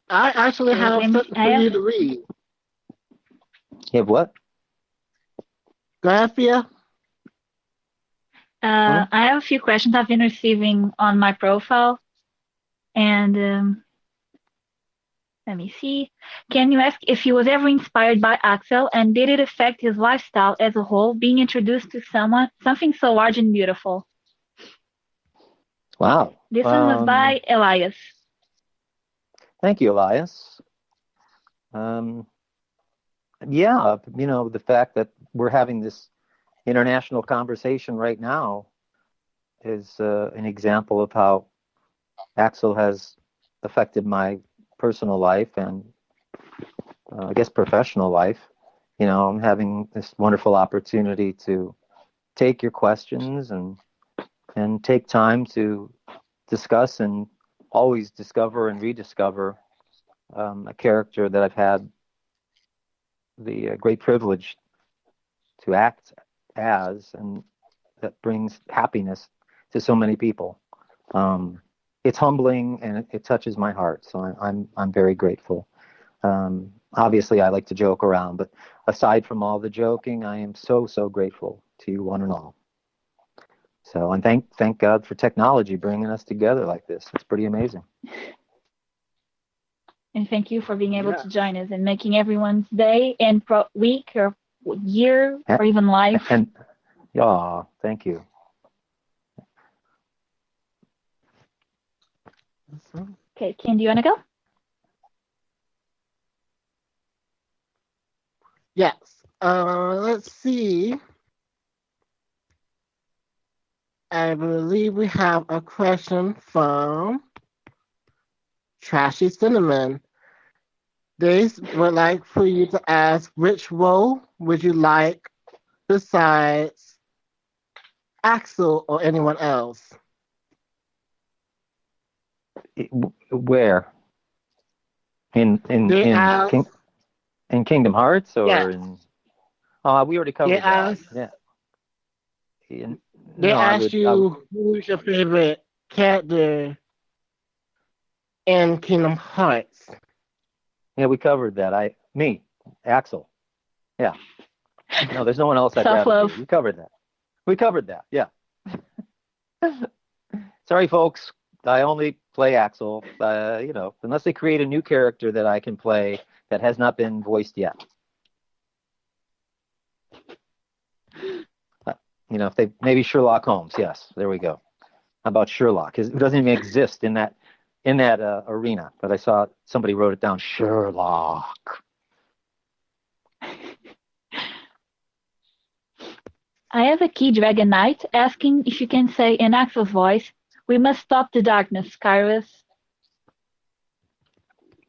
A: I actually have something for you to read.
B: You have what?
A: Go ahead, Fia.
C: I have a few questions I've been receiving on my profile. And let me see. Can you ask if he was ever inspired by Axel, and did it affect his lifestyle as a whole, being introduced to something so large and beautiful?
B: Wow.
C: This one was by Elias.
B: Thank you, Elias. Yeah, the fact that we're having this international conversation right now is an example of how Axel has affected my personal life and I guess professional life. I'm having this wonderful opportunity to take your questions and take time to discuss and always discover and rediscover a character that I've had the great privilege to act as, and that brings happiness to so many people. It's humbling and it touches my heart, so I'm very grateful. Obviously, I like to joke around, but aside from all the joking, I am so grateful to you one and all. So, and thank God for technology bringing us together like this. It's pretty amazing.
C: And thank you for being able to join us and making everyone's day and week or year or even life.
B: And thank you.
C: Okay, Ken, do you want to go?
A: Yes. Let's see. I believe we have a question from Trashy Cinnamon. They would like for you to ask which role would you like besides Axel or anyone else?
B: Where? In in
A: They
B: in
A: ask,
B: King, in Kingdom Hearts
A: yeah,
B: or in? We already
A: they
B: covered that.
A: ask,
B: Yeah.
A: they
B: No, I
A: asked
B: would. I would.
A: you who's your favorite character in Kingdom Hearts.
B: Yeah, we covered that. Me, Axel. Yeah. No, there's no one else I'd rather be.
C: Self-love.
B: We covered that. We covered that. Yeah. Sorry, folks. I only play Axel. Unless they create a new character that I can play that has not been voiced yet. If they maybe Sherlock Holmes. Yes, there we go. How about Sherlock? It doesn't even exist in that arena, but I saw somebody wrote it down. Sherlock.
C: I have a key Dragon Knight asking if you can say in Axel's voice, "We must stop the darkness, Kyrus."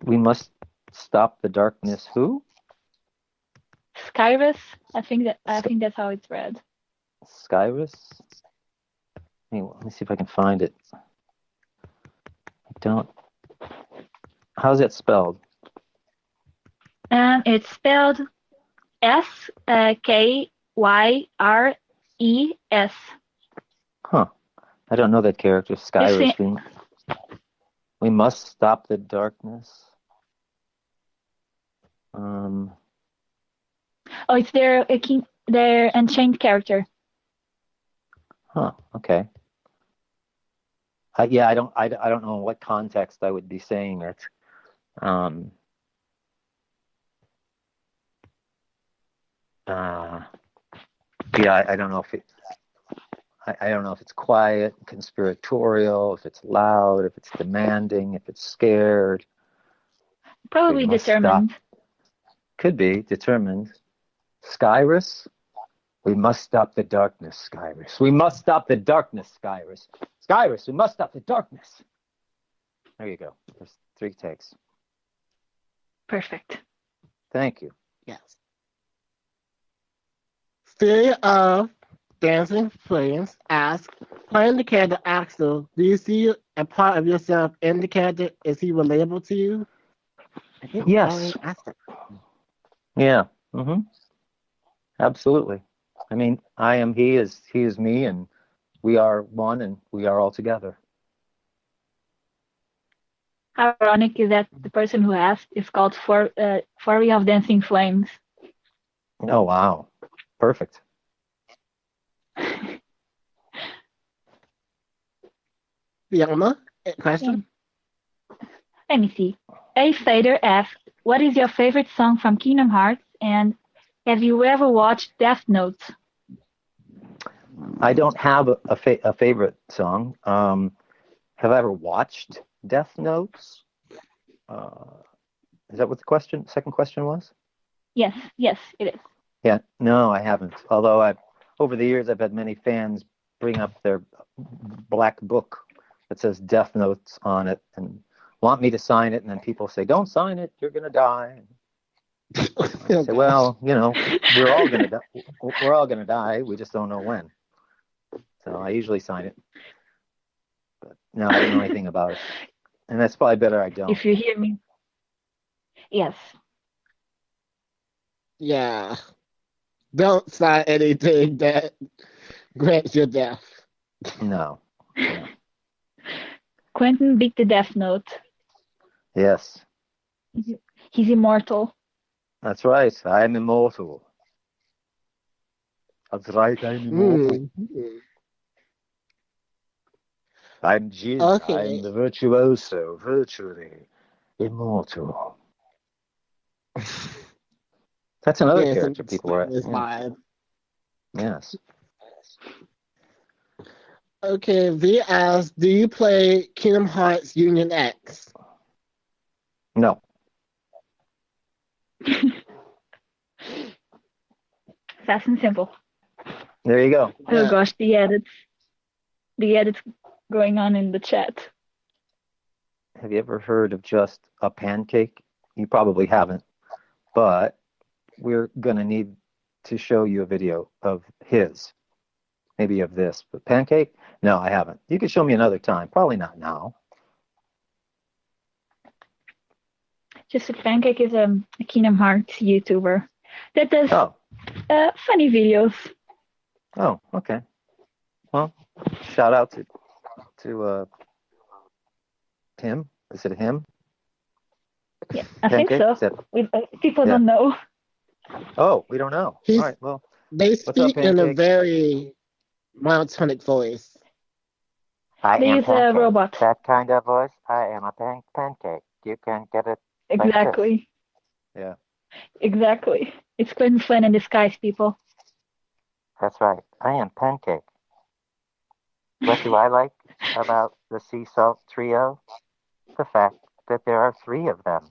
B: We must stop the darkness. Who?
C: Skyrus? I think that's how it's read.
B: Skyrus? Hey, let me see if I can find it. I don't. How's it spelled?
C: It's spelled Skyres.
B: Huh. I don't know that character. Skyrus. We must stop the darkness.
C: Oh, it's their Unchained character.
B: Huh. Okay. Yeah, I don't know in what context I would be saying it. Yeah, I don't know if I don't know if it's quiet, conspiratorial, if it's loud, if it's demanding, if it's scared.
C: Probably determined.
B: Stop. Could be determined. Skyrus? We must stop the darkness, Skyrus. We must stop the darkness, Skyrus. Skyrus, we must stop the darkness. There you go. There's 3 takes.
C: Perfect.
B: Thank you.
A: Yes. Theory of Dancing Flames asks, playing the character Axel, do you see a part of yourself in the character? Is he relatable to you? I think
B: Yes. Yeah. Mm-hmm. Absolutely. I mean, I am he is me, and we are one, and we are all together.
C: How ironic is that the person who asked is called Fury of Dancing Flames.
B: Oh, wow. Perfect.
A: Fiamma, question?
C: Let me see. A Fader asked, what is your favorite song from Kingdom Hearts, and have you ever watched Death Note?
B: I don't have a favorite song. Have I ever watched Death Notes? Is that what the second question was?
C: Yes, it is.
B: Yeah, no, I haven't. Although over the years, I've had many fans bring up their black book that says Death Notes on it and want me to sign it, and then people say, "Don't sign it, you're gonna die." I say, well, we're all gonna die. We're all gonna die. We just don't know when. So I usually sign it, but no, I don't know anything about it, and that's probably better I don't.
C: If you hear me, yes.
A: Yeah. Don't sign anything that grants your death.
B: No.
C: Quinton beat the Death Note.
B: Yes.
C: He's immortal.
B: That's right. I'm immortal. That's right. I'm immortal. I'm Jin.
A: Okay.
B: I'm the virtuoso, virtually immortal. That's another character people were. Yes.
A: Okay, V asks, do you play Kingdom Hearts Union X?
B: No.
C: Fast and simple.
B: There you go.
C: Oh gosh, the edits going on in the chat.
B: Have you ever heard of just a pancake You probably haven't, but we're going to need to show you a video of his, maybe of this. But Pancake? No, I haven't. You can show me another time. Probably not now.
C: Just a Pancake is a Kingdom Hearts YouTuber that does funny videos.
B: Oh, okay. Well, shout out to him. Is it him?
C: Yeah, I
B: Pancake?
C: think so. People don't know.
B: Oh, we don't know. All right, well.
A: They
B: What's up,
A: speak in a
B: Pancake?
A: very monotonic voice.
C: They use a robot.
E: That kind of voice, I am a pancake. You can get it
C: Exactly.
E: Like
B: yeah.
C: Exactly. It's Quinton Flynn in disguise, people.
E: That's right. I am Pancake. What do I like about the sea salt trio? The fact that there are 3 of them.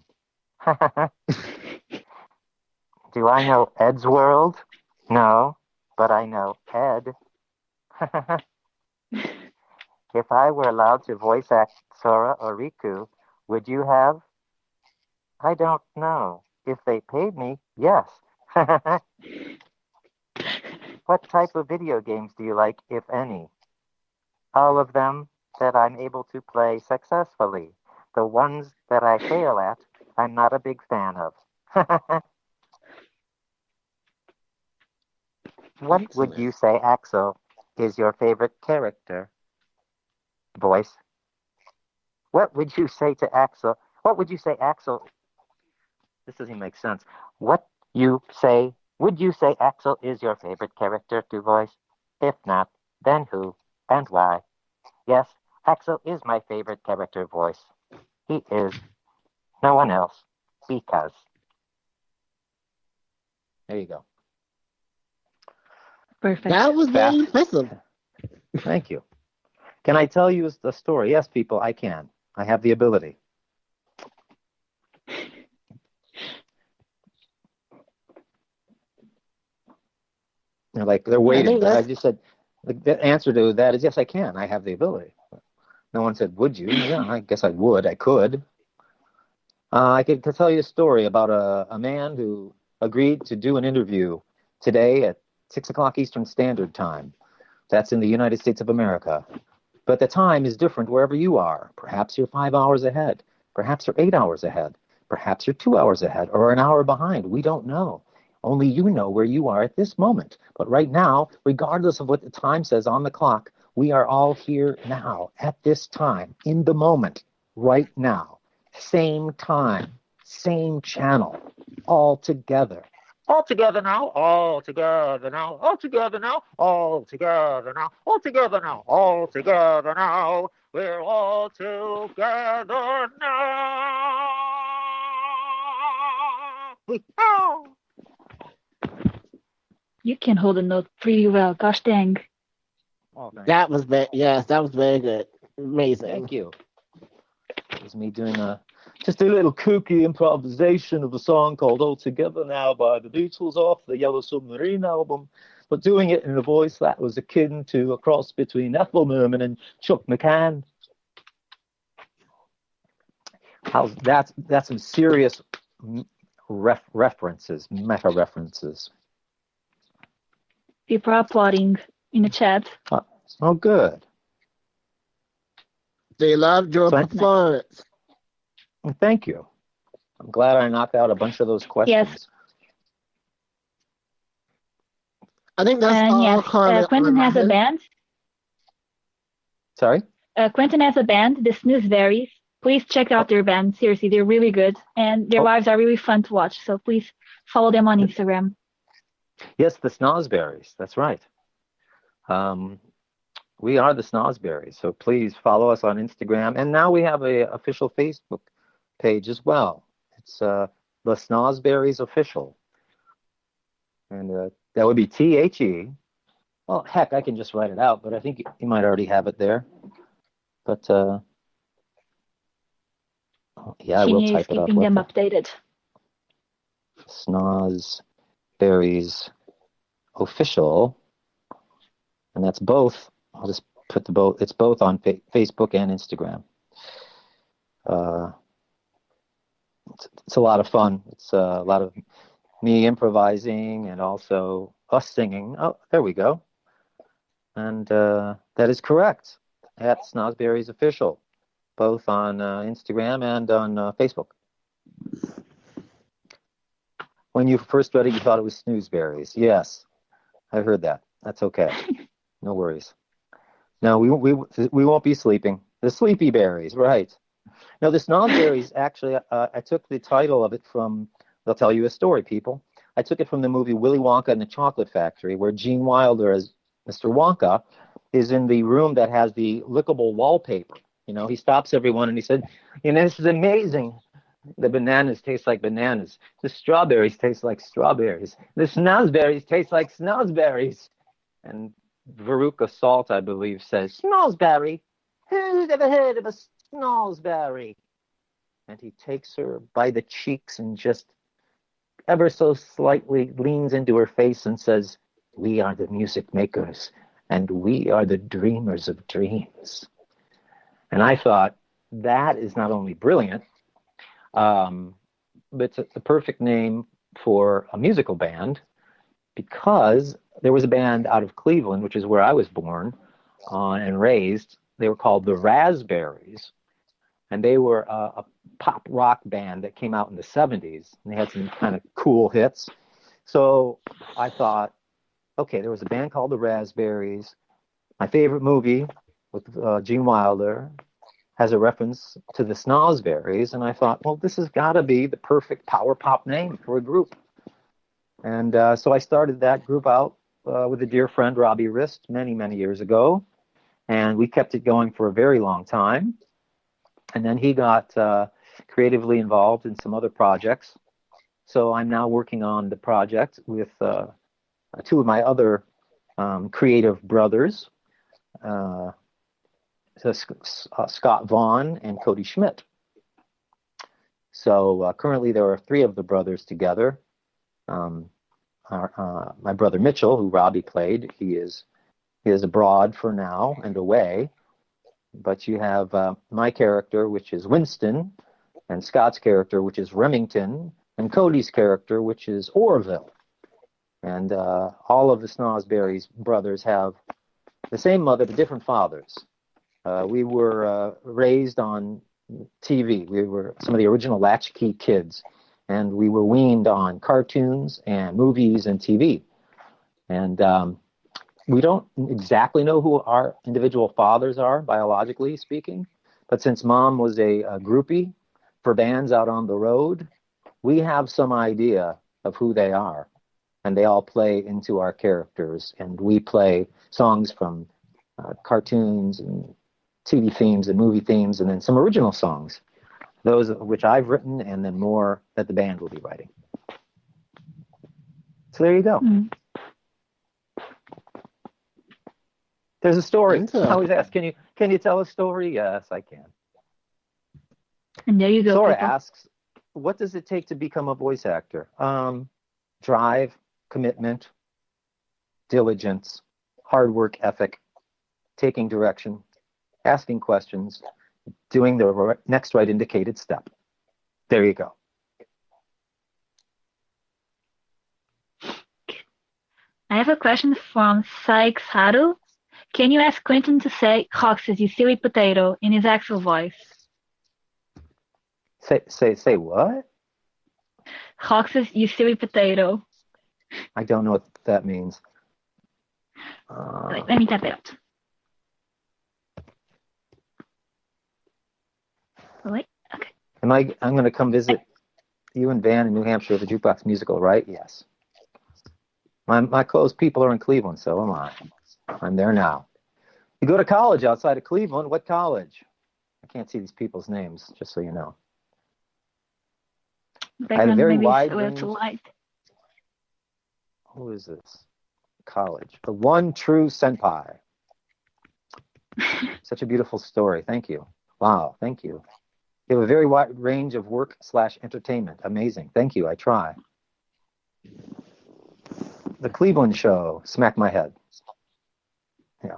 E: Do I know Ed's world? No, but I know Ed. If I were allowed to voice act Sora or Riku, would you have? I don't know. If they paid me, yes. What type of video games do you like, if any? All of them that I'm able to play successfully. The ones that I fail at, I'm not a big fan of. What would you say, Axel, is your favorite character? Voice. What would you say to Axel? What would you say, Axel? This doesn't make sense. Would you say Axel is your favorite character to voice? If not, then who and why? Yes, Axel is my favorite character voice. He is. No one else. Because.
B: There you go.
C: Perfect.
A: That was very impressive.
B: Thank you. Can I tell you the story? Yes, people, I can. I have the ability. They're waiting. I just said, the answer to that is yes, I can. I have the ability. No one said, would you? Yeah, I guess I would. I could. I could tell you a story about a man who agreed to do an interview today at 6 o'clock Eastern Standard Time. That's in the United States of America. But the time is different wherever you are. Perhaps you're 5 hours ahead. Perhaps you're 8 hours ahead. Perhaps you're 2 hours ahead or an hour behind. We don't know. Only you know where you are at this moment. But right now, regardless of what the time says on the clock, we are all here now, at this time, in the moment, right now. Same time, same channel, all together. All together now, all together now, all together now, all together now, all together now, all together now. We're all together now. Oh.
C: You can hold a note pretty well. Gosh dang.
B: Oh,
A: that was that was very good. Amazing.
B: Thank you. It was me doing just a little kooky improvisation of a song called All Together Now by the Beatles off the Yellow Submarine album, but doing it in a voice that was akin to a cross between Ethel Merman and Chuck McCann. That's some serious references, meta-references.
C: People are applauding in the chat.
B: Oh, good.
A: They loved your performance.
B: Thank you. I'm glad I knocked out a bunch of those questions.
C: Yes.
A: I think that's all.
C: Yes, Quinton has a band.
B: Sorry?
C: Quinton has a band, The Snoozeberries. Please check out their band. Seriously, they're really good. And their wives are really fun to watch. So please follow them on Instagram.
B: Yes, the Snozberries. That's right. We are the Snozberries. So please follow us on Instagram. And now we have an official Facebook page as well. It's the Snozberries Official. And that would be THE. Well, heck, I can just write it out, but I think you might already have it there. But yeah, I will type it up.
C: Keeping them updated.
B: Snozberries Official, and that's both. I'll just put the both. It's both on Facebook and Instagram. it's a lot of fun. It's a lot of me improvising and also us singing. Oh, there we go. And that is correct. At Snozzberries Official, both on Instagram and on Facebook. When you first read it, you thought it was snoozeberries. Yes, I heard that. That's okay. No worries. No, we won't be sleeping. The sleepy berries, right. No, the snozzberries, actually, I took the title of it from, I'll tell you a story, people. I took it from the movie Willy Wonka and the Chocolate Factory, where Gene Wilder, as Mr. Wonka, is in the room that has the lickable wallpaper. You know, he stops everyone and he said, you know, this is amazing. The bananas taste like bananas. The strawberries taste like strawberries. The snozzberries taste like snozzberries. And Veruca Salt, I believe, says, Snozzberry? Who's ever heard of a Snozzberry? And he takes her by the cheeks and just ever so slightly leans into her face and says, we are the music makers, and we are the dreamers of dreams. And I thought, that is not only brilliant, but it's the perfect name for a musical band, because there was a band out of Cleveland, which is where I was born and raised. They were called the Raspberries, and they were a pop rock band that came out in the 70s, and they had some kind of cool hits. So I thought, okay, there was a band called the Raspberries. My favorite movie with Gene Wilder has a reference to the Snozzberries, and I thought, well, this has got to be the perfect power pop name for a group. And so I started that group out with a dear friend, Robbie Rist, many, many years ago, and we kept it going for a very long time. And then he got creatively involved in some other projects. So I'm now working on the project with two of my other creative brothers, Scott Vaughn and Cody Schmidt. So currently there are three of the brothers together. My brother Mitchell, who Robbie played, he is abroad for now and away. But you have my character, which is Winston, and Scott's character, which is Remington, and Cody's character, which is Orville. And all of the Snozzberries brothers have the same mother but different fathers. We were raised on TV. We were some of the original latchkey kids, and we were weaned on cartoons and movies and TV. And we don't exactly know who our individual fathers are, biologically speaking, but since Mom was a groupie for bands out on the road, we have some idea of who they are, and they all play into our characters, and we play songs from cartoons and TV themes and movie themes, and then some original songs, those of which I've written, and then more that the band will be writing. So there you go.
C: Mm.
B: There's a story. I always ask, can you tell a story? Yes, I can.
C: And there you go.
B: Sora
C: people.
B: asks, what does it take to become a voice actor? Drive, commitment, diligence, hard work ethic, taking direction, asking questions, doing the next right indicated step. There you go.
C: I have a question from Sykes Haru. Can you ask Quinton to say Hoxes, you silly potato, in his actual voice?
B: Say what?
C: Hoxes, you silly potato.
B: I don't know what that means.
C: Wait, let me type it out. Oh, wait, okay.
B: I'm going to come visit you and Van in New Hampshire at the Jukebox Musical, right? Yes. My close people are in Cleveland, so am I. I'm there now. You go to college outside of Cleveland. What college? I can't see these people's names, just so you know. I had a very wide range. Who is this? College. The One True Senpai. Such a beautiful story. Thank you. Wow, thank you. You have a very wide range of work/entertainment. Amazing. Thank you. I try. The Cleveland Show. Smack my head. Yeah.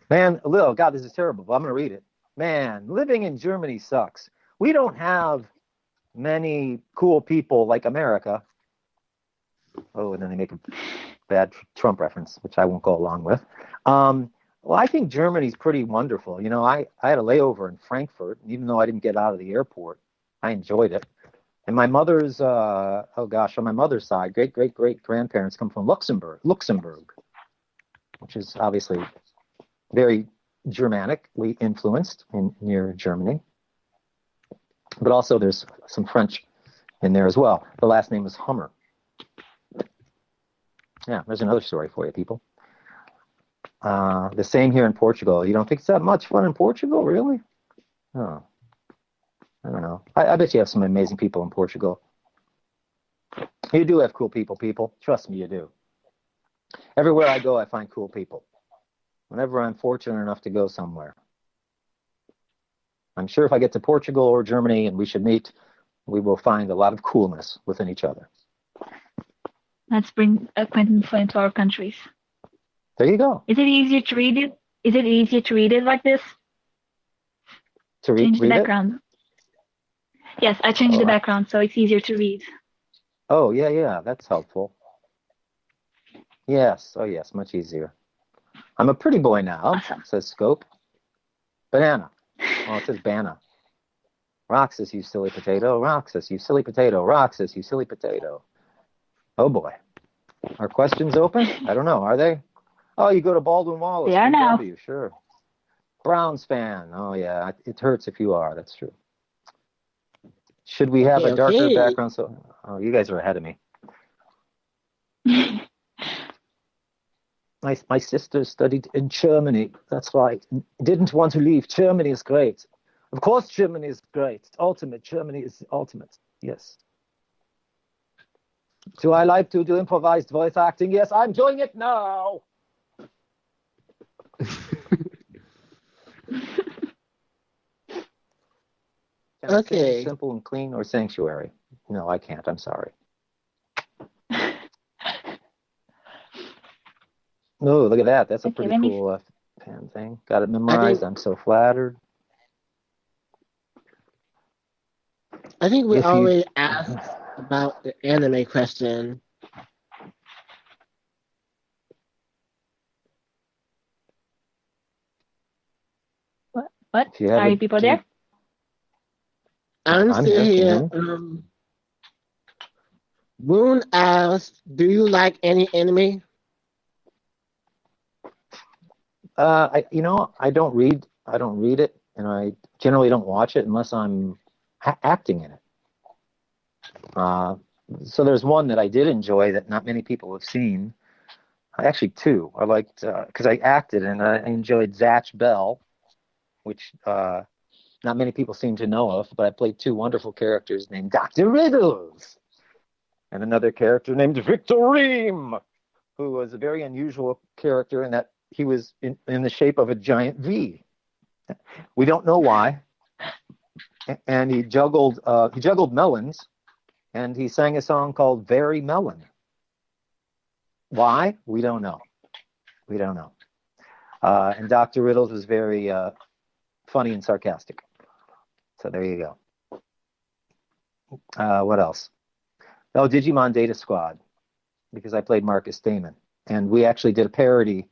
B: Man, Lil, God, this is terrible, but I'm going to read it. Man, living in Germany sucks. We don't have many cool people like America. Oh, and then they make a bad Trump reference, which I won't go along with. Well, I think Germany's pretty wonderful. You know, I had a layover in Frankfurt, and even though I didn't get out of the airport, I enjoyed it. And my mother's, on my mother's side, great grandparents come from Luxembourg, which is obviously very Germanically influenced near Germany. But also there's some French in there as well. The last name is Hummer. Yeah, there's another story for you, people. The same here in Portugal. You don't think it's that much fun in Portugal, really? Oh, I don't know. I bet you have some amazing people in Portugal. You do have cool people. Trust me, you do. Everywhere I go, I find cool people. Whenever I'm fortunate enough to go somewhere. I'm sure if I get to Portugal or Germany and we should meet, we will find a lot of coolness within each other.
C: Let's bring Quinton Flynn to our countries.
B: There you go.
C: Is it easier to read it? Is it easier to read it like this?
B: To
C: Change the
B: read
C: background. Yes, I changed the background so it's easier to read.
B: Oh, yeah, that's helpful. Yes, much easier. I'm a pretty boy now,
C: Awesome.
B: Says Scope. Banana. Oh, it says Banna. Roxas, you silly potato. Roxas, you silly potato. Roxas, you silly potato. Oh, boy. Are questions open? I don't know. Are they? Oh, you go to Baldwin Wallace.
C: They are now.
B: Sure. Browns fan. Oh, yeah. It hurts if you are. That's true. Should we have a darker background? So, you guys are ahead of me. My sister studied in Germany. That's right. Didn't want to leave. Germany is great. Of course, Germany is great. It's ultimate. Germany is ultimate. Yes. Do I like to do improvised voice acting? Yes, I'm doing it now. Can I say simple and clean or sanctuary? No, I can't. I'm sorry. Oh, look at that. That's a pretty cool pen thing. Got it memorized. I'm so flattered.
A: I think we already asked about the anime question.
C: What? Are you people there?
A: I'm still here. Boone asked, "Do you like any anime?"
B: I don't read it, and I generally don't watch it unless I'm acting in it. So there's one that I did enjoy that not many people have seen. Actually, two. I liked because I acted, and I enjoyed Zatch Bell, which not many people seem to know of, but I played two wonderful characters named Dr. Riddles and another character named Victor Ream, who was a very unusual character in that he was in the shape of a giant V. We don't know why. And he juggled melons, and he sang a song called Very Melon. Why? We don't know. And Dr. Riddles was very funny and sarcastic. So there you go. What else? Oh, Digimon Data Squad, because I played Marcus Damon. And we actually did a parody.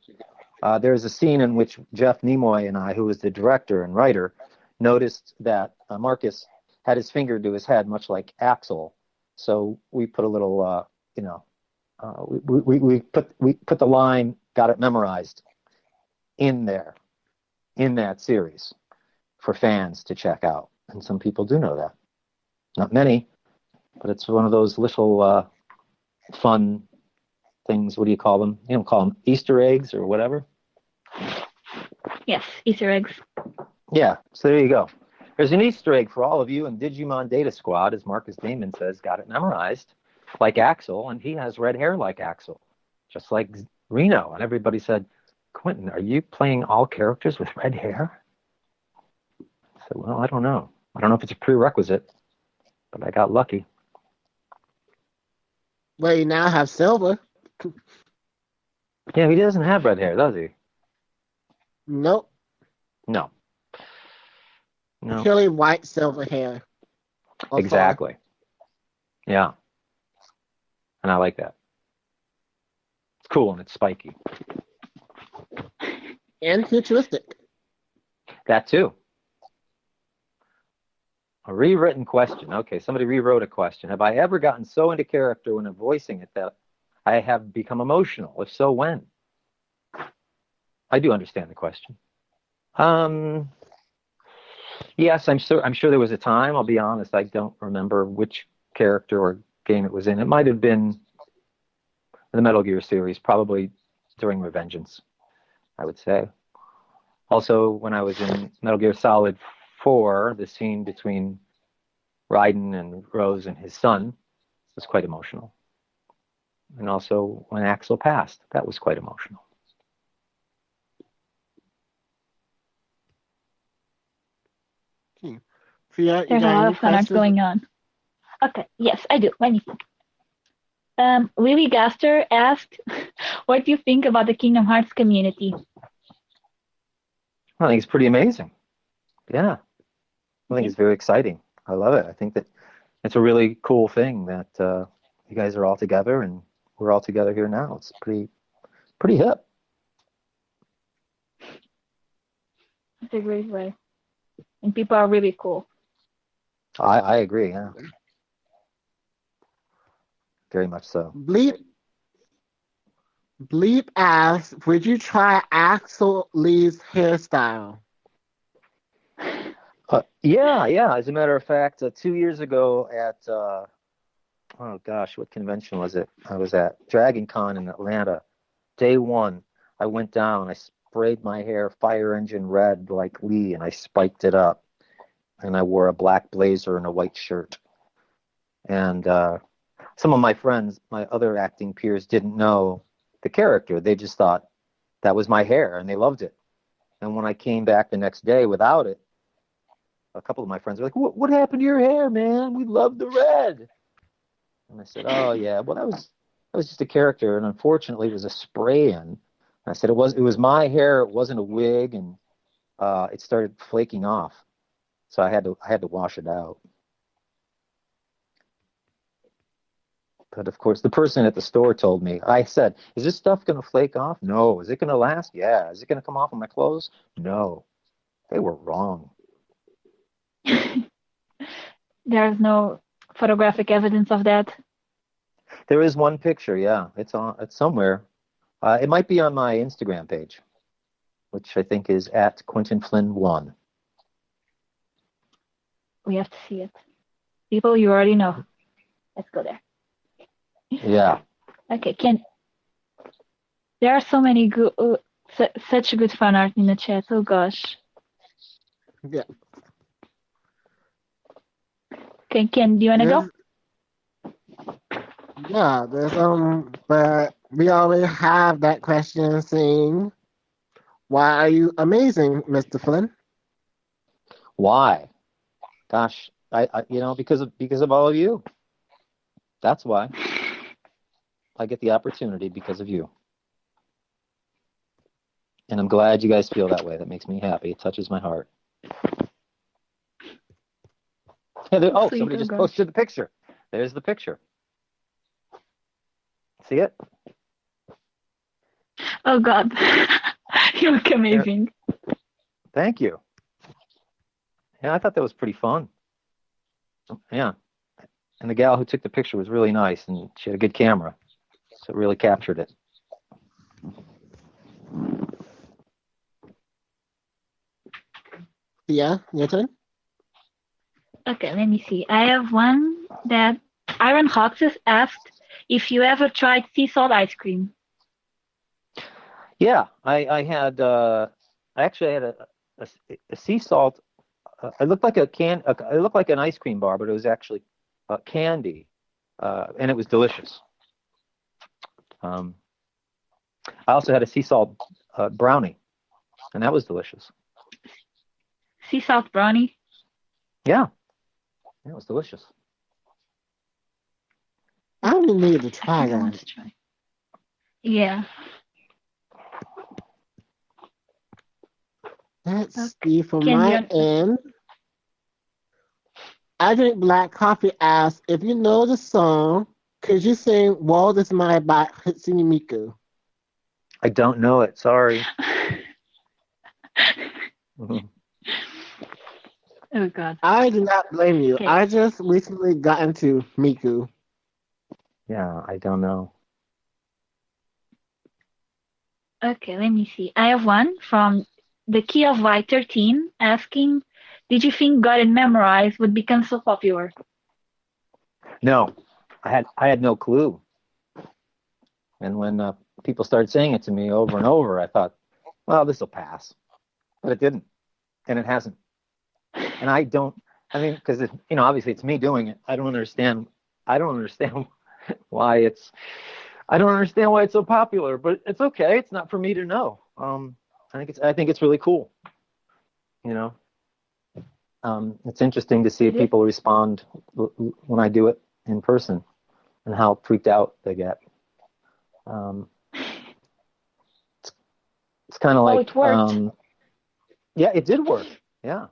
B: There's a scene in which Jeff Nimoy and I, who was the director and writer, noticed that Marcus had his finger to his head, much like Axel. So we put a little, we put the line, got it memorized in there, in that series for fans to check out. And some people do know that. Not many, but it's one of those little fun things. What do you call them? You don't call them Easter eggs or whatever?
C: Yes, Easter eggs.
B: Yeah, so there you go. There's an Easter egg for all of you in Digimon Data Squad, as Marcus Damon says, got it memorized, like Axel, and he has red hair like Axel, just like Reno. And everybody said, Quinton, are you playing all characters with red hair? I said, well, I don't know. I don't know if it's a prerequisite, but I got lucky.
A: Well, you now have silver.
B: Yeah, he doesn't have red hair, does he?
A: Nope.
B: No.
A: Purely white silver hair.
B: Exactly. Yeah. And I like that. It's cool and it's spiky.
A: And futuristic.
B: That too. A rewritten question. Okay, somebody rewrote a question. Have I ever gotten so into character when I'm voicing it that I have become emotional? If so, when? I do understand the question. Yes, I'm sure there was a time. I'll be honest, I don't remember which character or game it was in. It might have been the Metal Gear series, probably during Revengeance, I would say. Also, when I was in Metal Gear Solid 4, the scene between Raiden and Rose and his son was quite emotional. And also when Axel passed, that was quite emotional.
A: Okay. Fia, you
C: There's a
A: got
C: lot
A: any
C: of fan art
A: questions?
C: going on. Okay, yes, I do. Let me see. Lily Gaster asked, what do you think about the Kingdom Hearts community?
B: I think it's pretty amazing. Yeah. I think it's very exciting. I love it. I think that it's a really cool thing that you guys are all together and we're all together here now. It's pretty hip.
C: It's a great way. And people are really cool.
B: I agree, yeah. Very much so.
A: Bleep asks, would you try Axel Lee's hairstyle?
B: Yeah. As a matter of fact, 2 years ago at oh gosh, what convention was it? I was at Dragon Con in Atlanta. Day one, I went down. I sprayed my hair fire engine red like Lee, and I spiked it up. And I wore a black blazer and a white shirt. And some of my friends, my other acting peers, didn't know the character. They just thought that was my hair, and they loved it. And when I came back the next day without it, a couple of my friends were like, "What happened to your hair, man? We love the red." And I said, "Oh yeah, well that was just a character, and unfortunately it was a spray-in." And I said, "It was my hair. It wasn't a wig, and it started flaking off, so I had to wash it out." But of course, the person at the store told me. I said, "Is this stuff going to flake off?" "No." "Is it going to last?" "Yeah." "Is it going to come off of my clothes?" "No." They were wrong.
C: There's no photographic evidence of that.
B: There is one picture. Yeah, it's somewhere. It might be on my Instagram page, which I think is at Quinton Flynn 1.
C: We have to see it. People, you already know. Let's go there.
B: Yeah.
C: Okay, there are so many good, such good fan art in the chat. Oh gosh.
A: Yeah.
C: Okay, Ken, do you wanna go?
A: Yeah, but we already have that question saying, why are you amazing, Mr. Flynn?
B: Why? Gosh, I because of all of you. That's why. I get the opportunity because of you. And I'm glad you guys feel that way. That makes me happy. It touches my heart. Yeah, somebody just posted the picture. There's the picture. See it?
C: Oh God, you look amazing.
B: Thank you. Yeah, I thought that was pretty fun. Yeah. And the gal who took the picture was really nice, and she had a good camera, so it really captured it.
A: Yeah, your turn?
C: Okay, let me see. I have one that Iron Hawks has asked if you ever tried sea salt ice cream.
B: Yeah, I had I actually had a sea salt. It looked like it looked like an ice cream bar, but it was actually candy, and it was delicious. I also had a sea salt brownie, and that was delicious.
C: Sea salt brownie?
B: Yeah, it was delicious.
A: I would need to try
C: I want
A: that.
C: to try. Yeah.
A: Let's see from
C: Ken,
A: my end. I Drink Black Coffee asks, if you know the song, could you sing World Is Mine by Hatsune Miku?
B: I don't know it. Sorry.
C: Oh God.
A: I do not blame you.
C: Okay.
A: I just recently got into Miku.
B: Yeah, I don't know.
C: Okay, let me see. I have one from the Key of Light 13 asking, did you think God and Memorize would become so popular?
B: No, I had no clue. And when people started saying it to me over and over, I thought, well, this will pass. But it didn't, and it hasn't. And I don't. I mean, because obviously it's me doing it. I don't understand why it's. I don't understand why it's so popular, but it's okay. It's not for me to know. I think it's really cool. It's interesting to see people respond when I do it in person and how freaked out they get. It's kind of like.
C: It worked.
B: Yeah, it did work. Yeah.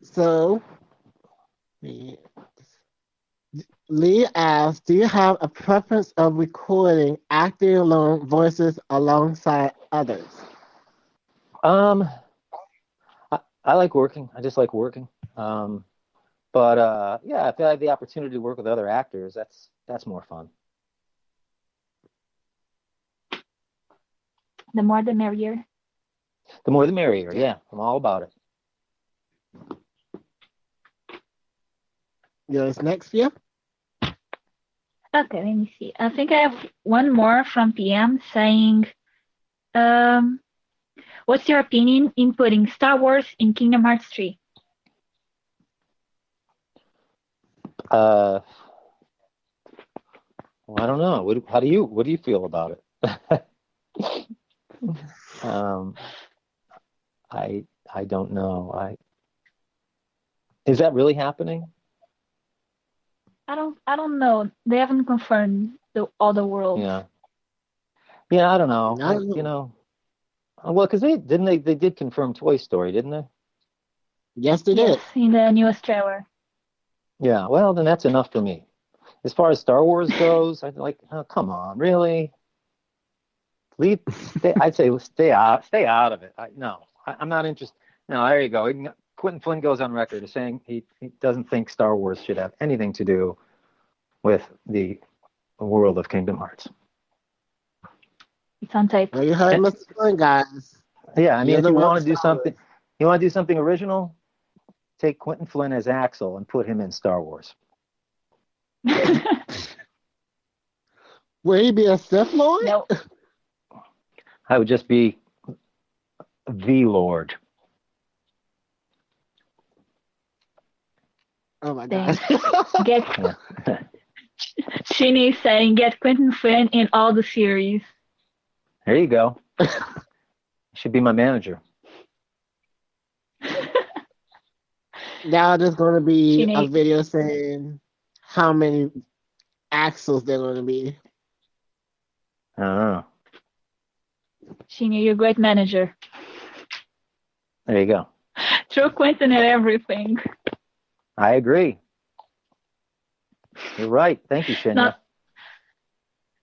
A: So, Lee asks, do you have a preference of recording acting alone voices alongside others?
B: I like working. I just like working. But yeah, if I have the opportunity to work with other actors, that's more fun.
C: The more the merrier.
B: The more the merrier. Yeah, I'm all about it.
A: Yours next, Fia?
C: Okay, let me see. I think I have one more from PM saying, what's your opinion in putting Star Wars in Kingdom Hearts 3?
B: Well, I don't know. What do you feel about it? I don't know. Is that really happening?
C: I don't know. They haven't confirmed all the worlds.
B: Yeah, I don't know. Well, because they did confirm Toy Story, didn't they?
A: Yes, they did.
C: In the newest trailer.
B: Yeah, well, then that's enough for me. As far as Star Wars goes, I'd like, oh, come on, really? I'd say stay out of it. I'm not interested. No, there you go. Quinton Flynn goes on record as saying he doesn't think Star Wars should have anything to do with the world of Kingdom Hearts.
C: It's on tape.
A: Well, you heard Mr. Flynn, guys.
B: Yeah, I mean, if you want to do something original, take Quinton Flynn as Axel and put him in Star Wars.
A: Will he be a Sith Lord?
C: No.
B: I would just be the Lord.
A: Oh my God.
C: Shinny saying get Quinton Flynn in all the series.
B: There you go. Should be my manager.
A: Now there's going to be a video saying how many axles there are going to be.
B: I don't know.
C: Shinny, you're a great manager.
B: There you go.
C: Throw Quinton at everything.
B: I agree. You're right. Thank you, Shinya.
C: No,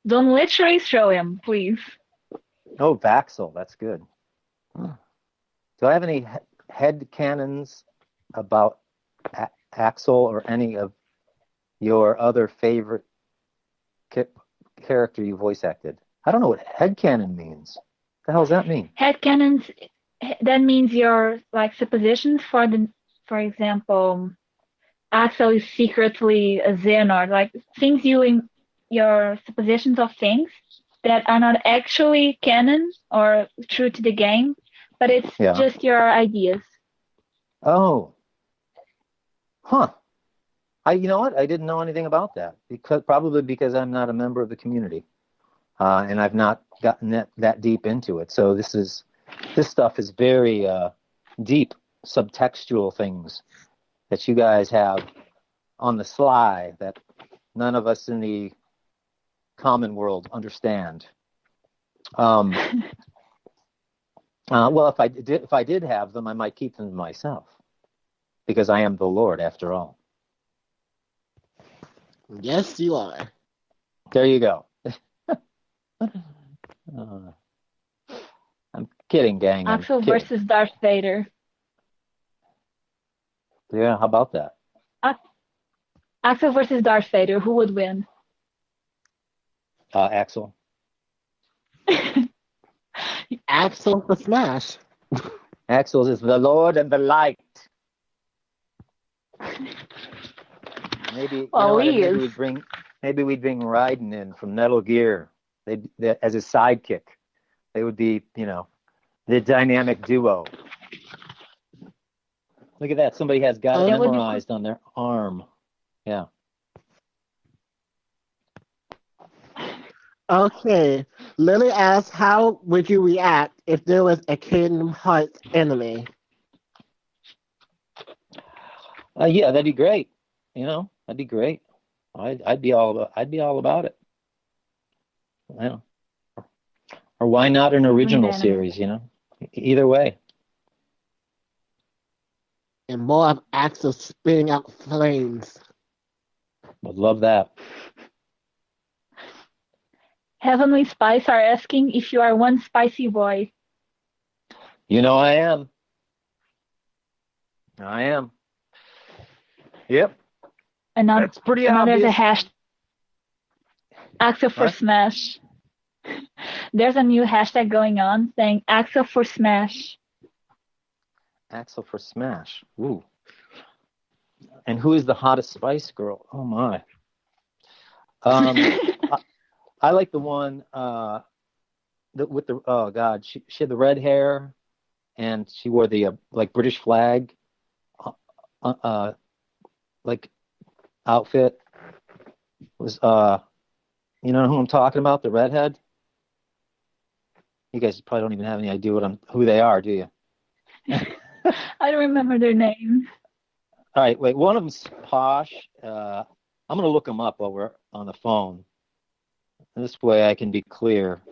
C: don't literally throw him, please.
B: Oh, Vaxel. That's good. Do I have any head canons about Axel or any of your other favorite character you voice acted? I don't know what headcanon means. What the hell does that mean?
C: Headcanons, that means your suppositions for example, Axel is secretly a Xehanort, things your suppositions of things that are not actually canon or true to the game, but it's just your ideas.
B: Oh. Huh. You know what? I didn't know anything about that probably because I'm not a member of the community. And I've not gotten that deep into it. So this stuff is very deep, subtextual things that you guys have on the sly that none of us in the common world understand. Well, if I did have them, I might keep them to myself, because I am the Lord after all.
A: Yes, you are.
B: There you go. I'm kidding, gang. I'm
C: Axel
B: kidding.
C: versus Darth Vader.
B: Yeah, how about that?
C: Axel versus Darth Vader. Who would win?
B: Axel.
A: Axel for Smash.
B: Axel is the Lord and the light. Maybe
C: Well,
B: maybe we'd bring Raiden in from Metal Gear. They as his sidekick. They would be, the dynamic duo. Look at that. Somebody has got it memorized on their arm. Yeah.
A: Okay. Lily asks, how would you react if there was a Kingdom Hearts enemy?
B: Yeah, that'd be great. That'd be great. I'd be all about it. Yeah. Or why not an original series? Either way.
A: And more of Axel spitting out flames.
B: Would love that.
C: Heavenly Spice are asking if you are one spicy boy.
B: I am. I am. Yep. That's pretty obvious.
C: There's a hashtag. Axel for Smash. There's a new hashtag going on saying Axel for Smash. Axel
B: for Smash. Ooh. And who is the hottest Spice Girl? Oh my. I like the one with the, oh God, she had the red hair, and she wore the British flag outfit. Was you know who I'm talking about? The redhead. You guys probably don't even have any idea who they are, do you?
C: I don't remember their name.
B: All right, wait. One of them's posh. I'm gonna look them up while we're on the phone. This way, I can be clear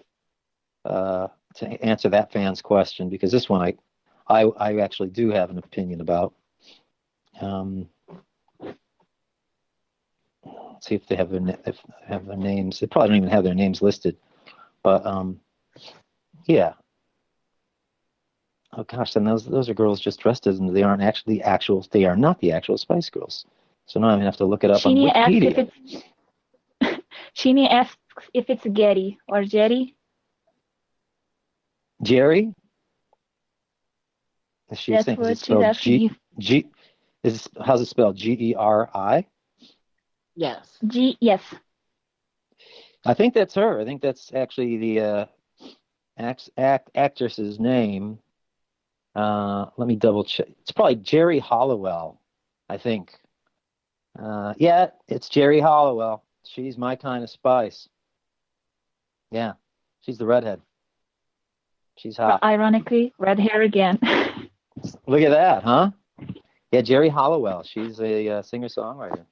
B: to answer that fan's question, because this one I actually do have an opinion about. Let's see if they have their names. They probably don't even have their names listed, but yeah. Oh gosh, then those are girls just dressed as them. They aren't actually they are not the actual Spice Girls. So now I'm gonna have to look it up on Wikipedia.
C: Sheenie asks if it's Getty or Jetty.
B: Jerry?
C: That's what she's asking.
B: How's it spelled? Geri?
A: Yes.
C: Yes.
B: I think that's her. I think that's actually the actress's name. Let me double check. It's probably Jerry Hollowell, I think. Yeah, it's Jerry Hollowell. She's my kind of spice. Yeah, she's the redhead. She's hot.
C: Ironically, red hair again.
B: Look at that, huh? Yeah, Jerry Hollowell. She's a singer-songwriter.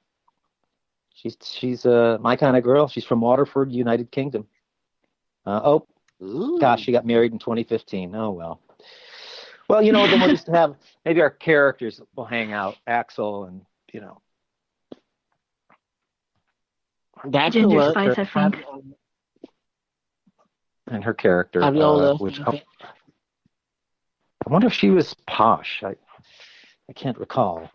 B: She's my kind of girl. She's from Waterford, United Kingdom. Gosh, she got married in 2015. Oh, well. Well, then we'll just have, maybe our characters will hang out. Axel and,
A: That's
C: Ginger Spice, I think.
B: And her character, which I wonder if she was posh. I can't recall.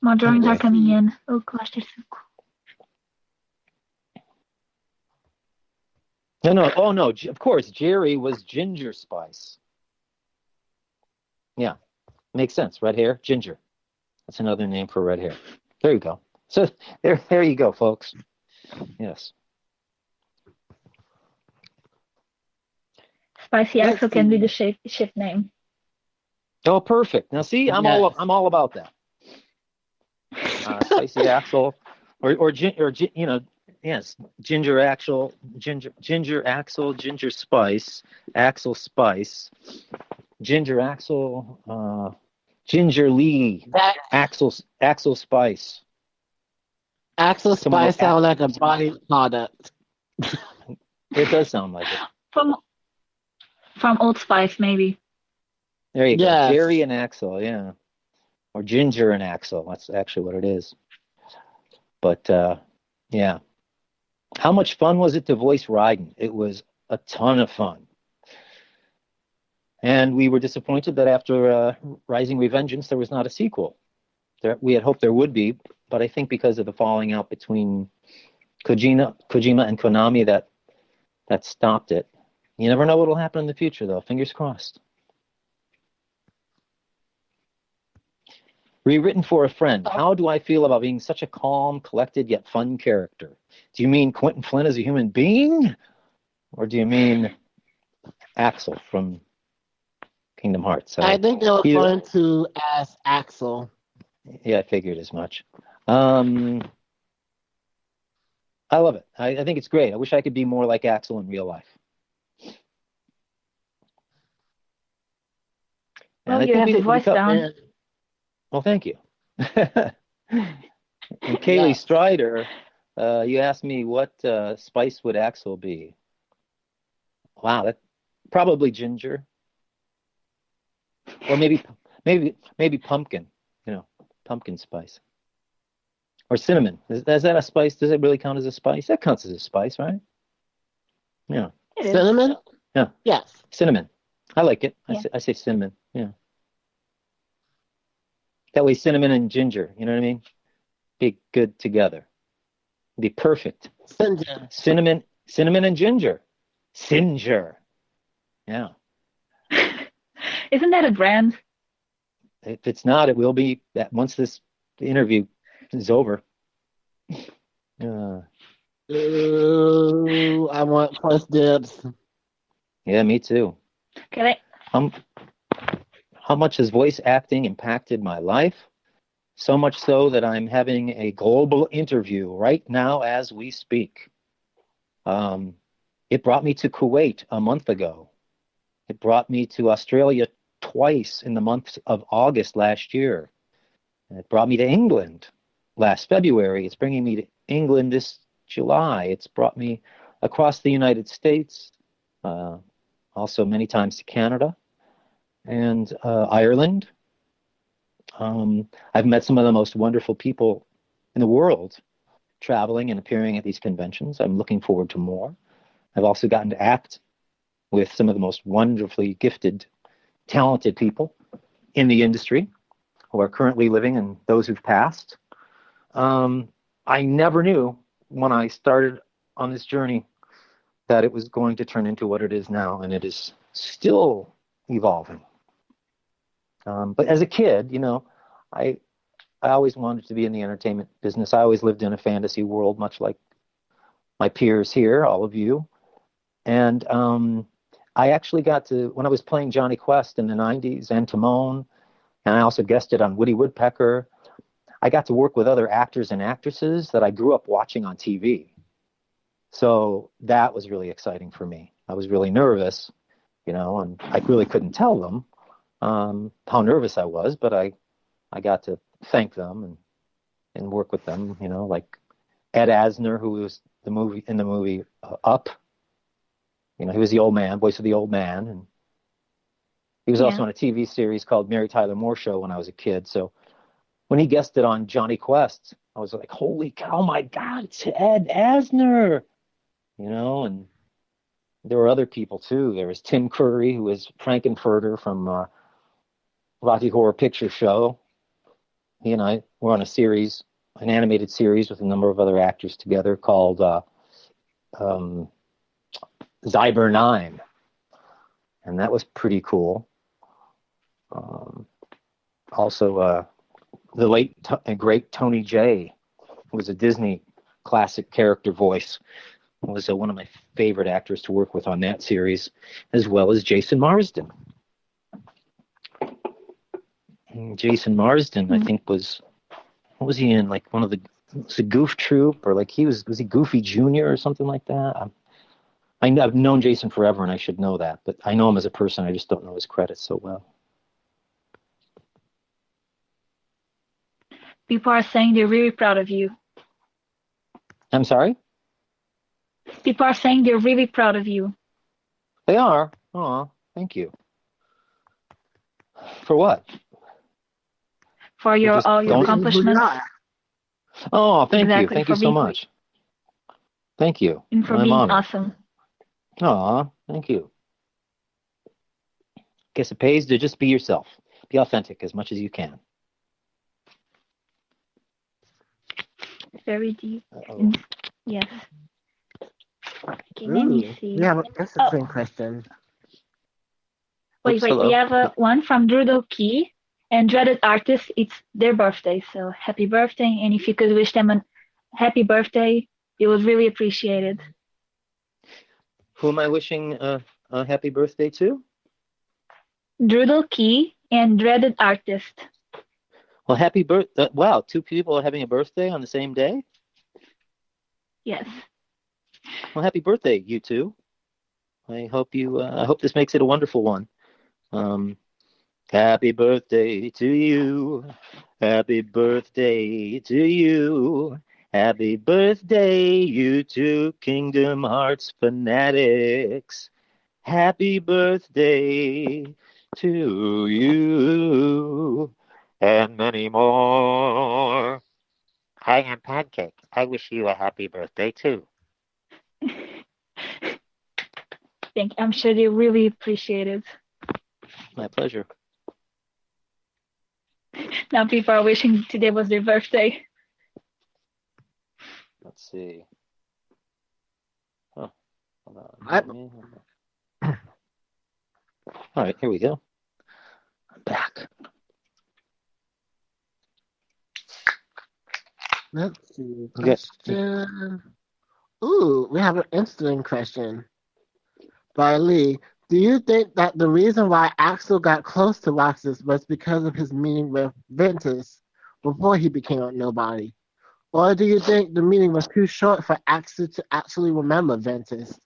C: More drawings are coming in. Oh gosh, they're so cool.
B: No. Oh no. Of course, Jerry was Ginger Spice. Yeah, makes sense. Red hair, ginger. That's another name for red hair. There you go. So there you go, folks. Yes.
C: Spicy Axel can be the ship name.
B: Oh, perfect. Now, see, I'm all about that. Spicy Axel, or yes, Ginger Axel, Ginger Axel, Ginger Spice, Axel Spice, Ginger Axel, Ginger Lee, Axel Spice.
A: Axel Spice sounds like a body product.
B: It does sound like it.
C: From Old Spice, maybe.
B: There you go.
A: Yes.
B: Jerry and Axel, yeah. Or Ginger and Axel. That's actually what it is. But, yeah. How much fun was it to voice Raiden? It was a ton of fun. And we were disappointed that after Rising Revengeance, there was not a sequel. We had hoped there would be, but I think because of the falling out between Kojima and Konami, that stopped it. You never know what will happen in the future, though. Fingers crossed. Rewritten for a friend. How do I feel about being such a calm, collected, yet fun character? Do you mean Quinton Flynn as a human being? Or do you mean Axel from Kingdom Hearts?
A: I think they were going to ask Axel.
B: Yeah, I figured as much. I love it. I think it's great. I wish I could be more like Axel in real life.
C: And you have the voice down.
B: Well, thank you. And Kaylee Strider, you asked me what spice would Axel be? Wow, that probably ginger, or maybe pumpkin. Pumpkin spice. Or cinnamon. Is that a spice? Does it really count as a spice? That counts as a spice, right? Yeah.
A: Cinnamon?
B: Yeah.
A: Yes.
B: Cinnamon. I like it.
C: Yeah.
B: I say cinnamon. Yeah. That way cinnamon and ginger, you know what I mean? Be good together. Be perfect. Cinnamon and ginger. Singer. Yeah.
C: Isn't that a brand?
B: If it's not, it will be that once this interview is over.
A: I want first dibs.
B: Yeah, me too. How much has voice acting impacted my life? So much so that I'm having a global interview right now as we speak. It brought me to Kuwait a month ago. It brought me to Australia twice in the month of August last year. It brought me to England last February. It's bringing me to England this July. It's brought me across the United States, also many times to Canada and Ireland. I've met some of the most wonderful people in the world traveling and appearing at these conventions. I'm looking forward to more. I've also gotten to act with some of the most wonderfully gifted, talented people in the industry who are currently living and those who've passed. I never knew when I started on this journey that it was going to turn into what it is now, and it is still evolving. But as a kid, I always wanted to be in the entertainment business. I always lived in a fantasy world, much like my peers here, all of you. And I actually got to, when I was playing Johnny Quest in the 90s and Timon, and I also guested on Woody Woodpecker, I got to work with other actors and actresses that I grew up watching on TV. So that was really exciting for me. I was really nervous, and I really couldn't tell them how nervous I was, but I got to thank them and work with them, like Ed Asner, who was in the movie Up. He was the old man, voice of the old man, and he was also on a TV series called Mary Tyler Moore Show when I was a kid. So when he guested on Johnny Quest, I was like, holy cow, my God, it's Ed Asner, and there were other people too. There was Tim Curry, who was Frankenfurter from Rocky Horror Picture Show. He and I were on an animated series with a number of other actors together called Zyber 9. And that was pretty cool. Also, the late and great Tony Jay, who was a Disney classic character voice, was one of my favorite actors to work with on that series, as well as Jason Marsden. Jason Marsden, I think, what was he in? Like one of the Goof Troop, or like was he Goofy Jr. or something like that? I've known Jason forever, and I should know that, but I know him as a person. I just don't know his credits so well.
C: People are saying they're really proud of you.
B: I'm sorry?
C: People are saying they're really proud of you.
B: They are. Oh, thank you. For what?
C: For all your accomplishments.
B: Oh, thank you.
C: Exactly,
B: Thank you so much. Thank you.
C: And for
B: I'm
C: being
B: honored.
C: awesome.
B: Oh, thank you. Guess it pays to just be yourself. Be authentic as much as you can.
C: Very deep.
B: Uh-oh.
C: Yes. Okay, let me see.
A: We have an interesting question.
C: Wait. We have one from Drudo Key and Dreaded Artist. It's their birthday, so happy birthday. And if you could wish them a happy birthday, it was really appreciated.
B: Who am I wishing a happy birthday to?
C: Drudo Key and Dreaded Artist.
B: Well, happy birthday. Wow, 2 people are having a birthday on the same day?
C: Yes.
B: Well, happy birthday, you two. I hope this makes it a wonderful one. Happy birthday to you. Happy birthday to you. Happy birthday, you two Kingdom Hearts fanatics. Happy birthday to you. And many more.
E: Hi, I'm Pancake. I wish you a happy birthday, too.
C: I'm sure they really appreciate it.
B: My pleasure.
C: Now people are wishing today was their birthday.
B: Let's see. Oh, hold on. All right, here we go. I'm back.
A: Let's see. Question. Ooh, we have an interesting question by Lee. Do you think that the reason why Axel got close to Roxas was because of his meeting with Ventus before he became a nobody? Or do you think the meeting was too short for Axel to actually remember Ventus?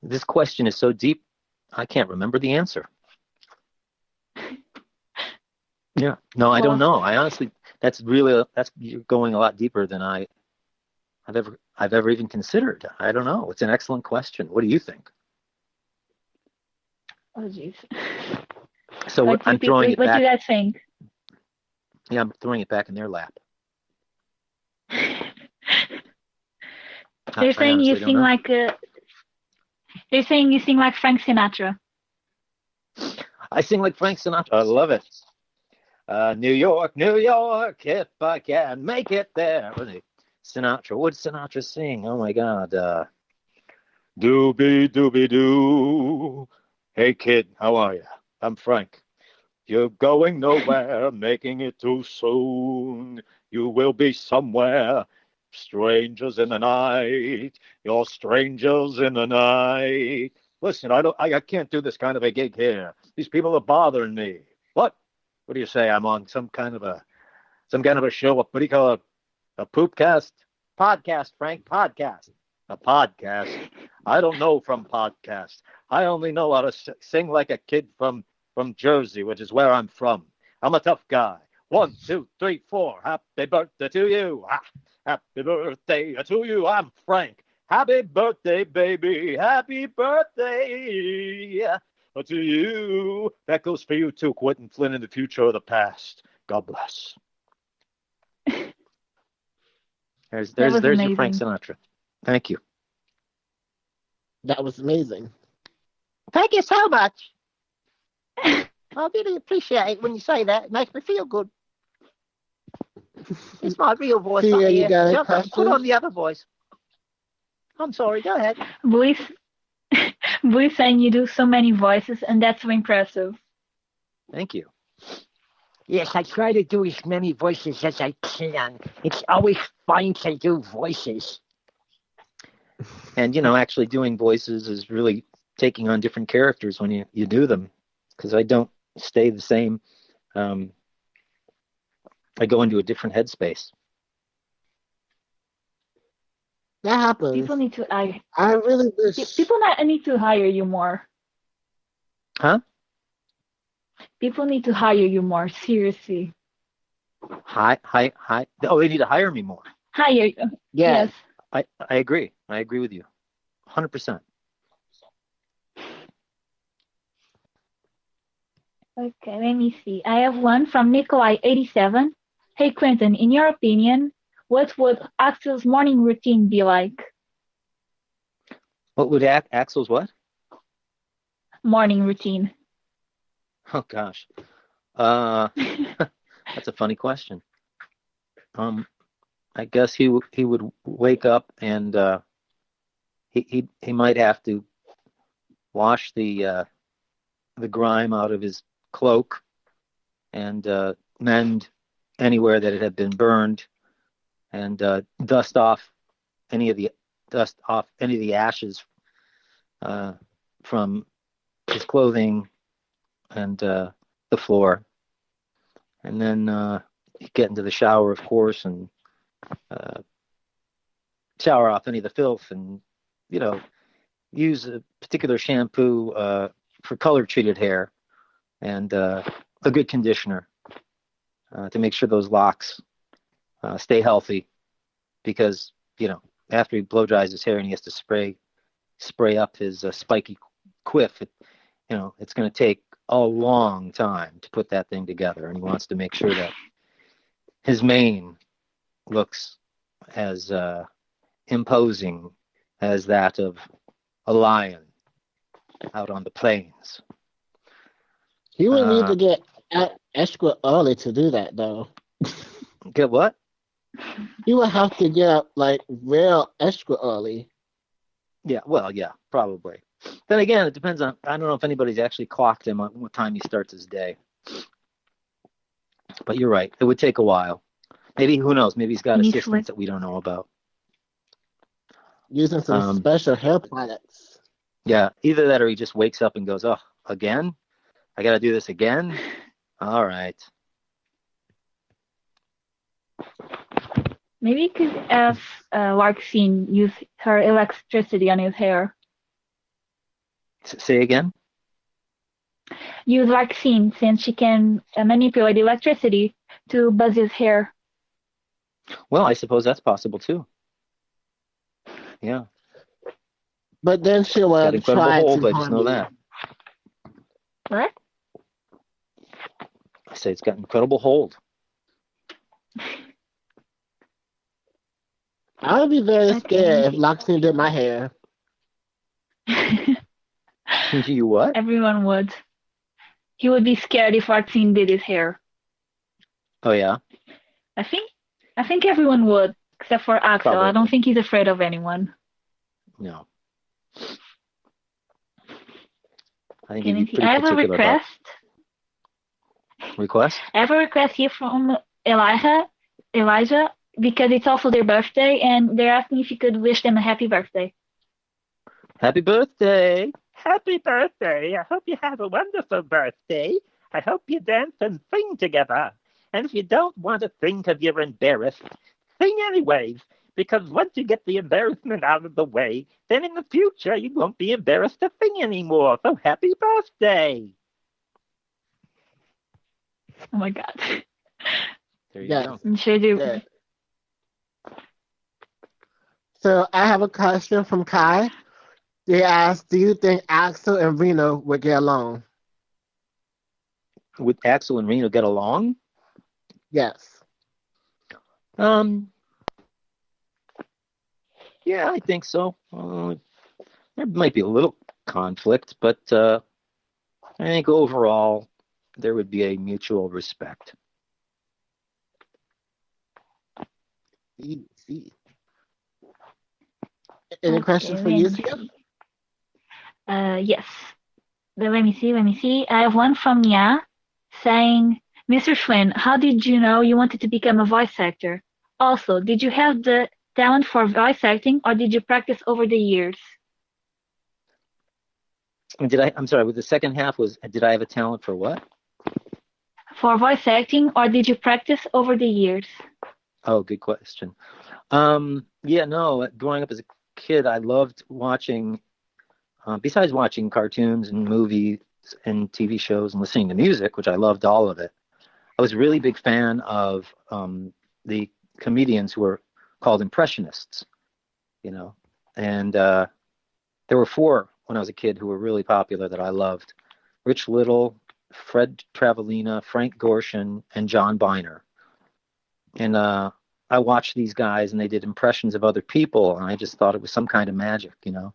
B: This question is so deep, I can't remember the answer. Yeah, no, I don't know. I honestly, you're going a lot deeper than I've ever even considered. I don't know. It's an excellent question. What do you think?
C: Oh, jeez.
B: So I'm throwing it back.
C: What do you guys think?
B: Yeah, I'm throwing it back in their lap.
C: They're saying you sing like they're saying you sing like Frank Sinatra.
B: I sing like Frank Sinatra. I love it. New York, New York, if I can make it there. Sinatra. What did Sinatra sing? Oh my God. Doobie doobie doo. Hey kid, how are you? I'm Frank. You're going nowhere, making it too soon. You will be somewhere. Strangers in the night. You're strangers in the night. Listen, I can't do this kind of a gig here. These people are bothering me. What do you say? I'm on some kind of a show. What do you call it? A poopcast? Podcast, Frank. Podcast. A podcast. I don't know from podcast. I only know how to sing like a kid from Jersey, which is where I'm from. I'm a tough guy. 1, 2, 3, 4. Happy birthday to you. Happy birthday to you. I'm Frank. Happy birthday, baby. Happy birthday to you. That goes for you too, Quinton Flynn, in the future or the past. God bless. There's your Frank Sinatra. Thank you.
A: That was amazing.
E: Thank you so much. I really appreciate it when you say that. It makes me feel good. It's my real voice. Put on the other voice. I'm sorry, go ahead.
C: Boy's saying you do so many voices, and that's so impressive.
B: Thank you.
F: Yes, I try to do as many voices as I can. It's always fun to do voices.
B: And, actually doing voices is really taking on different characters when you do them, because I don't stay the same. I go into a different headspace.
A: That happens.
C: People need to. I
A: really wish.
C: People need to hire you more.
B: Huh?
C: People need to hire you more. Seriously.
B: Hi. Oh, they need to hire me more.
C: higher.
A: Yes.
C: Yes.
B: I agree. I agree with you. 100%.
C: Okay, let me see. I have one from Nikolai87. Hey Quentin, in your opinion, what would Axel's morning routine be like?
B: What would Axel's what?
C: Morning routine.
B: Oh gosh. Uh, that's a funny question. I guess he would wake up and he might have to wash the grime out of his cloak and mend anywhere that it had been burned and dust off any of the ashes from his clothing and the floor, and then get into the shower, of course, and shower off any of the filth, and use a particular shampoo for color treated hair and a good conditioner to make sure those locks stay healthy, because after he blow dries his hair and he has to spray up his spiky quiff, it's going to take a long time to put that thing together, and he wants to make sure that his mane looks as imposing as that of a lion out on the plains.
A: He would need to get out extra early to do that, though.
B: Get what?
A: He would have to get up like real extra early.
B: Yeah, well, yeah, probably. Then again, it depends on. I don't know if anybody's actually clocked him on what time he starts his day. But you're right; it would take a while. Maybe, who knows? Maybe he's got assistants that we don't know about.
A: Using some special hair products.
B: Yeah, either that or he just wakes up and goes, "Oh, again? I got to do this again? All right."
C: Maybe you could ask Larkseen use her electricity on his hair.
B: Say again?
C: Use Larkseen, since she can manipulate electricity to buzz his hair.
B: Well, I suppose that's possible too. Yeah.
A: But then she will
B: got incredible
A: try
B: hold,
A: to
B: I just know that.
C: What?
B: I say it's got incredible hold.
A: I would be very scared if Larkseen did my hair.
B: You what?
C: Everyone would. He would be scared if Larkseen did his hair.
B: Oh yeah?
C: I think everyone would, except for Axel.
B: Probably.
C: I don't think he's afraid of anyone.
B: No. I think he'd be pretty
C: I have a
B: particular
C: request.
B: Request?
C: I have a request here from Elijah, because it's also their birthday, and they're asking if you could wish them a happy birthday.
B: Happy birthday!
F: Happy birthday! I hope you have a wonderful birthday. I hope you dance and sing together. And if you don't want to think of you're embarrassed, sing anyways. Because once you get the embarrassment out of the way, then in the future you won't be embarrassed to sing anymore. So happy birthday!
C: Oh my God.
B: There you go.
C: I'm sure do.
A: Yeah. So I have a question from Kai. They asked, do you think Axel and Reno would get along?
B: Would Axel and Reno get along?
A: Yes.
B: Yeah, I think so. There might be a little conflict, but I think overall there would be a mutual respect.
A: Any questions for you, Sia?
C: Yes. But let me see. I have one from Nya saying, Mr. Flynn, how did you know you wanted to become a voice actor? Also, did you have the talent for voice acting, or did you practice over the years?
B: I'm sorry, with the second half was, did I have a talent for what?
C: For voice acting, or did you practice over the years?
B: Oh, good question. Yeah, no, growing up as a kid, I loved watching, besides watching cartoons and movies and TV shows and listening to music, which I loved all of it, I was a really big fan of the comedians who were called impressionists, you know. And there were four when I was a kid who were really popular that I loved: Rich Little, Fred Travellina, Frank Gorshin, and John Biner. And I watched these guys, and they did impressions of other people, and I just thought it was some kind of magic, you know.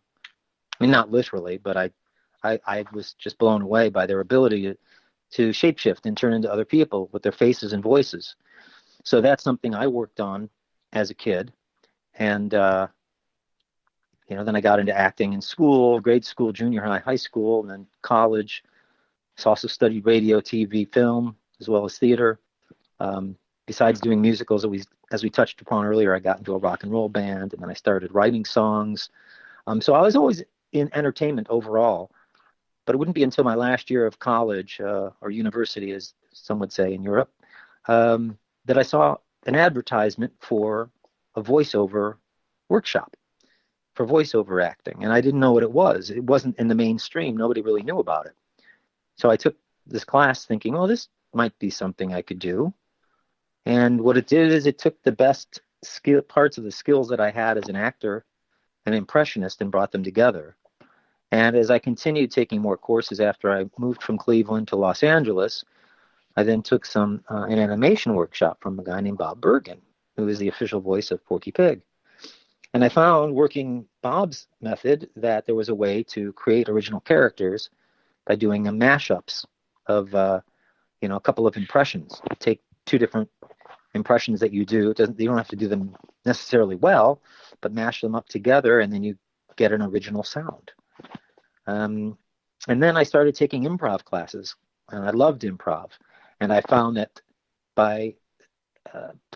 B: I mean, not literally, but I was just blown away by their ability to shapeshift and turn into other people with their faces and voices. So that's something I worked on as a kid. And, you know, then I got into acting in school, grade school, junior high, high school, and then college. So also studied radio, TV, film, as well as theater. Besides doing musicals, as we touched upon earlier, I got into a rock and roll band, and then I started writing songs. So I was always in entertainment overall, but it wouldn't be until my last year of college or university, as some would say in Europe, that I saw an advertisement for a voiceover workshop for voiceover acting, and I didn't know what it was. It wasn't in the mainstream. Nobody really knew about it. So I took this class thinking, oh, this might be something I could do. And what it did is it took the best parts of the skills that I had as an actor, an impressionist, and brought them together. And as I continued taking more courses after I moved from Cleveland to Los Angeles, I then took an animation workshop from a guy named Bob Bergen, who is the official voice of Porky Pig. And I found, working Bob's method, that there was a way to create original characters by doing mashups of, you know, a couple of impressions. Take two different impressions that you do. You don't have to do them necessarily well, but mash them up together, and then you get an original sound. And then I started taking improv classes, and I loved improv. And I found that by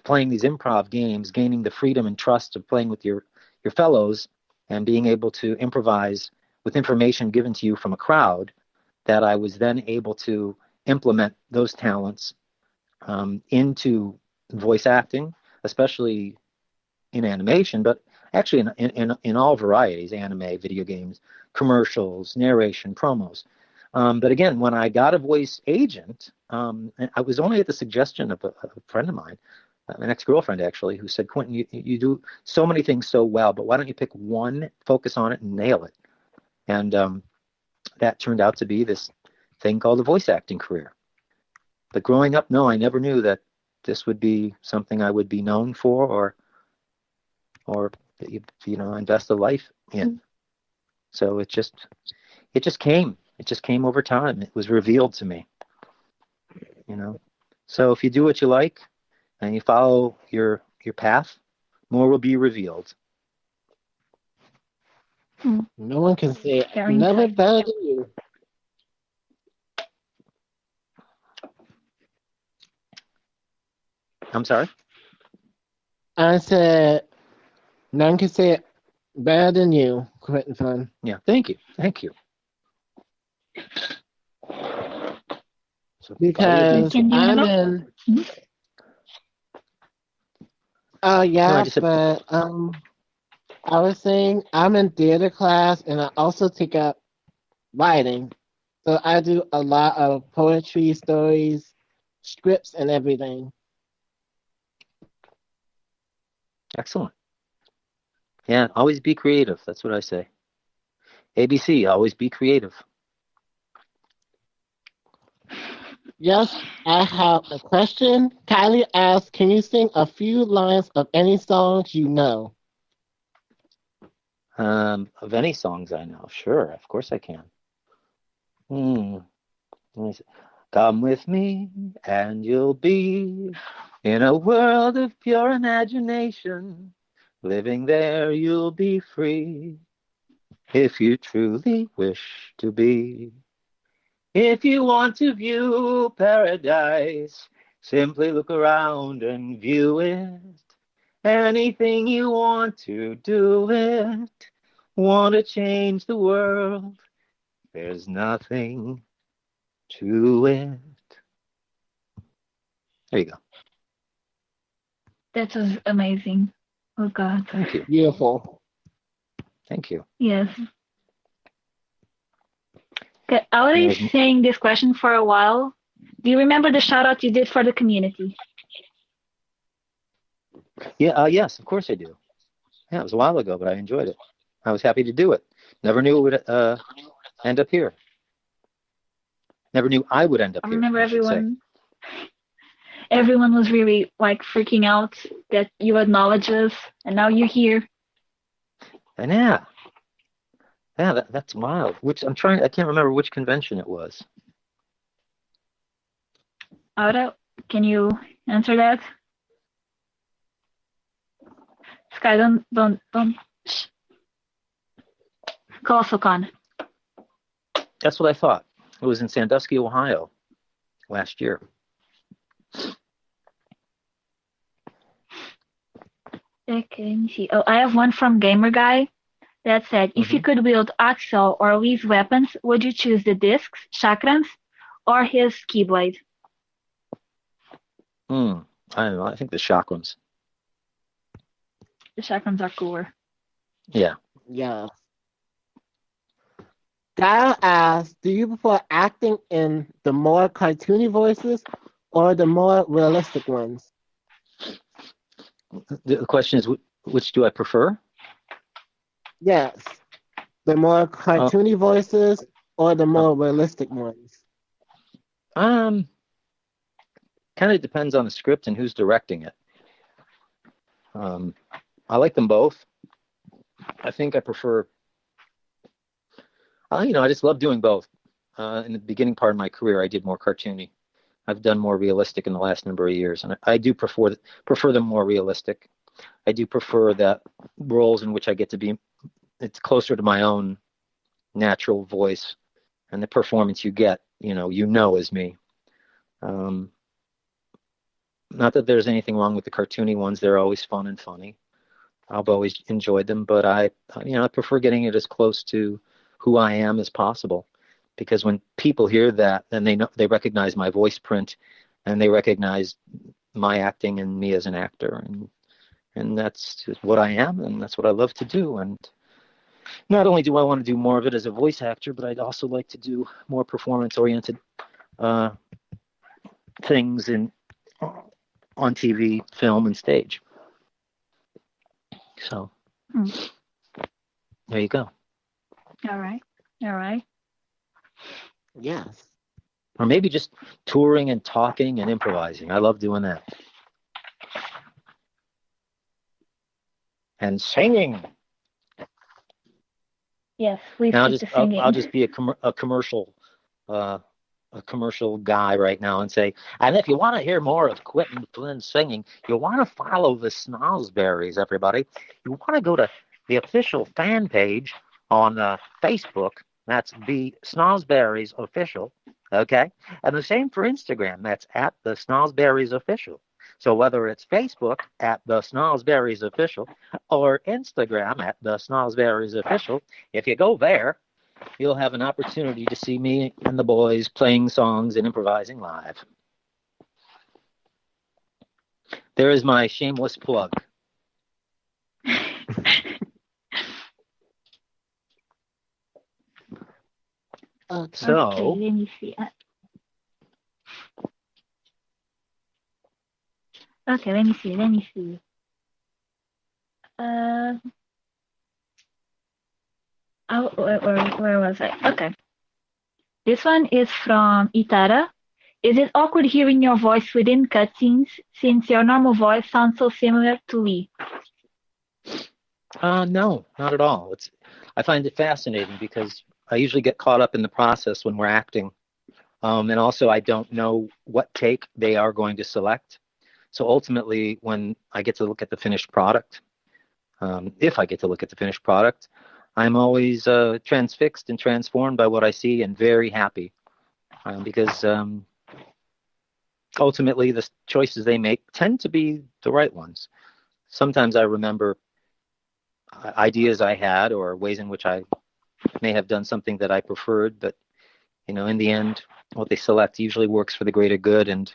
B: playing these improv games, gaining the freedom and trust of playing with your fellows and being able to improvise with information given to you from a crowd, that I was then able to implement those talents into voice acting, especially in animation, but actually in all varieties: anime, video games, commercials, narration, promos. But again, when I got a voice agent, and I was only at the suggestion of a friend of mine, an ex-girlfriend actually, who said, Quinton, you do so many things so well, but why don't you pick one, focus on it, and nail it? And that turned out to be this thing called a voice acting career. But growing up, no, I never knew that this would be something I would be known for, or you know, invest a life in. So it just came. It just came over time. It was revealed to me, you know. So if you do what you like and you follow your path, more will be revealed.
A: No one can say
C: Very
A: never
C: insightful.
A: better than you.
B: I'm sorry?
A: I said none can say it better than you, Quinton Flynn.
B: Yeah, thank you. Thank you. So
A: Because
C: Can you
A: I'm
C: know?
A: in.
C: Mhm.
A: Oh
B: No, I
A: yeah,
B: just said,
A: but I was saying I'm in theater class and I also take up writing. So I do a lot of poetry, stories, scripts, and everything.
B: excellent. Yeah, always be creative. That's what I say. ABC, always be creative.
A: Yes, I have a question. Kylie asks, can you sing a few lines of any songs you know?
B: Of any songs I know, sure, of course I can. Let me see. Come with me, and you'll be in a world of pure imagination. Living there, you'll be free, if you truly wish to be. If you want to view paradise, simply look around and view it. Anything you want to do it. Want to change the world, there's nothing to it. There you go.
C: That was amazing. Oh God.
B: Thank you.
A: Beautiful.
B: Thank you.
C: Yes. Okay, I was
B: There's,
C: saying this question for a while. Do you remember the shout out you did for the community?
B: Yeah, yes, of course I do. Yeah, it was a while ago, but I enjoyed it. I was happy to do it. Never knew it would end up here. Never knew I would end up
C: I
B: here,
C: remember
B: I should say.
C: everyone was really like freaking out that you acknowledge us, and now you're here.
B: And yeah, that's wild. I can't remember which convention it was.
C: Aura, can you answer that? Sky, don't. Shh. Kosokon.
B: That's what I thought. It was in Sandusky, Ohio, last year.
C: Okay, let me see. Oh, I have one from Gamer Guy that said, if you could wield Axel or Lee's weapons, would you choose the discs, chakrams, or his keyblade?
B: I don't know. I think the chakrams.
C: The chakrams are cooler.
B: Yeah.
A: Yeah. Guy asks, do you prefer acting in the more cartoony voices or the more realistic ones?
B: The question is, which do I prefer?
A: Yes. The more cartoony voices or the more realistic ones?
B: Kind of depends on the script and who's directing it. I like them both. I think I prefer. I just love doing both. In the beginning part of my career, I did more cartoony. I've done more realistic in the last number of years, and I do prefer them more realistic. I do prefer that roles in which I get to be. It's closer to my own natural voice, and the performance you get, is me. Not that there's anything wrong with the cartoony ones; they're always fun and funny. I've always enjoyed them, but I prefer getting it as close to who I am as possible, because when people hear that, then they recognize my voice print, and they recognize my acting and me as an actor, and that's just what I am, and that's what I love to do. And not only do I want to do more of it as a voice actor, but I'd also like to do more performance-oriented things on TV, film, and stage. So there you go.
C: All right.
A: Yes.
B: Or maybe just touring and talking and improvising. I love doing that. And singing.
C: Yes, please keep the singing.
B: I'll just be a commercial guy right now and say, and if you want to hear more of Quinton Flynn singing, you want to follow the Snozzberries, everybody. You want to go to the official fan page on Facebook. That's the Snozzberries Official, okay? And the same for Instagram. That's at the Snozzberries Official. So whether it's Facebook at the Snozzberries Official or Instagram at the Snozzberries Official, if you go there, you'll have an opportunity to see me and the boys playing songs and improvising live. There is my shameless plug.
C: Okay, let me see. Okay, let me see. Where was I? Okay. This one is from Itara. Is it awkward hearing your voice within cutscenes since your normal voice sounds so similar to Lee?
B: No, not at all. I find it fascinating because I usually get caught up in the process when we're acting. And also I don't know what take they are going to select. So ultimately, when I get to look at the finished product, if I get to look at the finished product, I'm always transfixed and transformed by what I see and very happy because ultimately the choices they make tend to be the right ones. Sometimes I remember ideas I had or ways in which I may have done something that I preferred, but in the end, what they select usually works for the greater good. And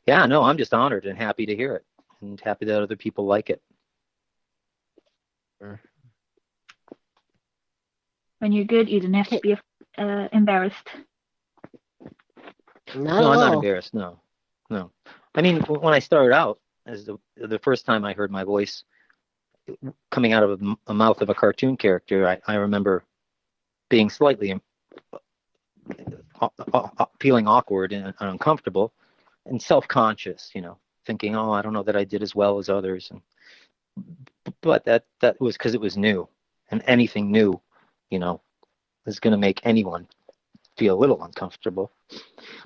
B: yeah, no, I'm just honored and happy to hear it and happy that other people like it.
C: When you're good, you don't have to be embarrassed.
A: No,
B: I'm not embarrassed. No. I mean, when I started out, as the first time I heard my voice coming out of a mouth of a cartoon character, I remember being slightly feeling awkward and uncomfortable and self-conscious, thinking, oh, I don't know that I did as well as others. But that was because it was new, and anything new, is going to make anyone feel a little uncomfortable.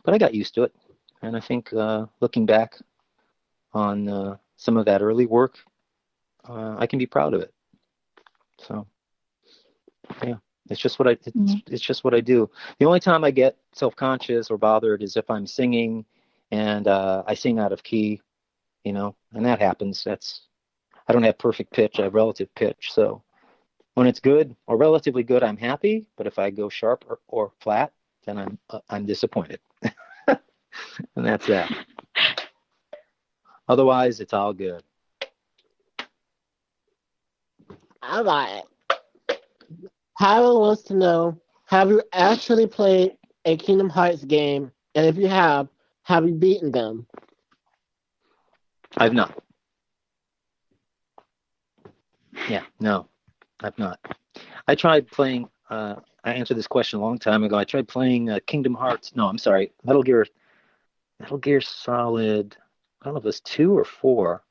B: But I got used to it, and I think looking back on some of that early work, I can be proud of it. So, yeah, it's just what it's just what I do. The only time I get self-conscious or bothered is if I'm singing and I sing out of key, and that happens. I don't have perfect pitch. I have relative pitch. So when it's good or relatively good, I'm happy. But if I go sharp or flat, then I'm disappointed. And that's that. Otherwise, it's all good.
A: All right. Harold wants to know, have you actually played a Kingdom Hearts game? And if you have you beaten them?
B: I've not. Yeah, no, I've not. I tried playing, I answered this question a long time ago. I tried playing Kingdom Hearts. No, I'm sorry. Metal Gear Solid, I don't know if it was 2 or 4.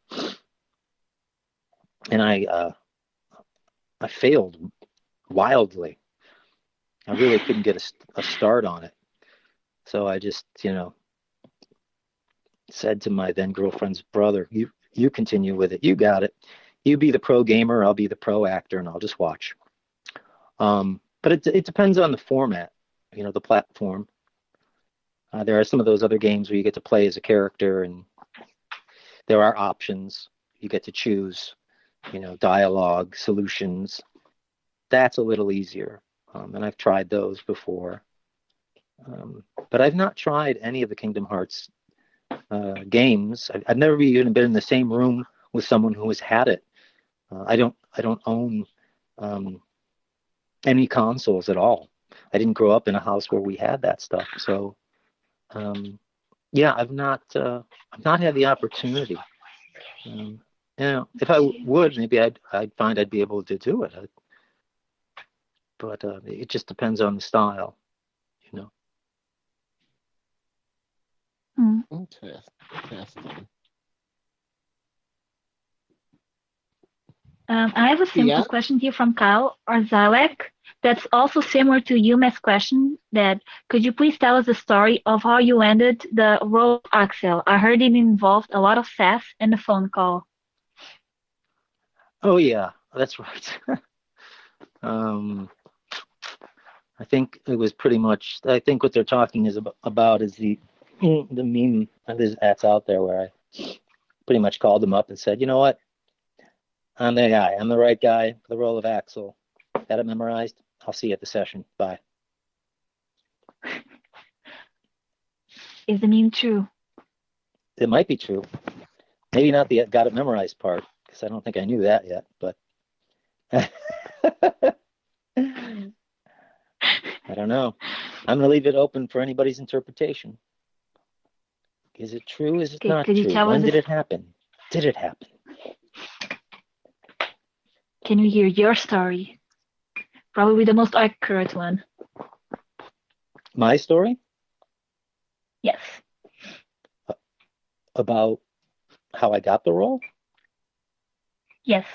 B: And I failed wildly. I really couldn't get a start on it. So I just, said to my then girlfriend's brother, you continue with it. You got it. You be the pro gamer, I'll be the pro actor, and I'll just watch. But it depends on the format, the platform. There are some of those other games where you get to play as a character, and there are options. You get to choose, dialogue, solutions. That's a little easier, and I've tried those before. But I've not tried any of the Kingdom Hearts games. I've never even been in the same room with someone who has had it. I don't own any consoles at all. I didn't grow up in a house where we had that stuff. So, yeah, I've not had the opportunity. If I would, maybe I'd find I'd be able to do it. But it just depends on the style,
A: Interesting.
C: I have a simple question here from Kyle Arzalek that's also similar to Yume's question. That could you please tell us the story of how you landed the role of Axel? I heard it involved a lot of sass and a phone call.
B: Oh yeah, that's right. I think it was pretty much. I think what they're talking about is the meme that's out there where I pretty much called them up and said, you know what? I'm the guy. I'm the right guy for the role of Axel. Got it memorized? I'll see you at the session. Bye.
C: Is the meme true?
B: It might be true. Maybe not the got it memorized part, because I don't think I knew that yet. But I don't know. I'm going to leave it open for anybody's interpretation. Is it true? Is it not true? When did it happen? Did it happen?
C: Can we hear your story? Probably the most accurate one.
B: My story?
C: Yes.
B: About how I got the role?
C: Yes.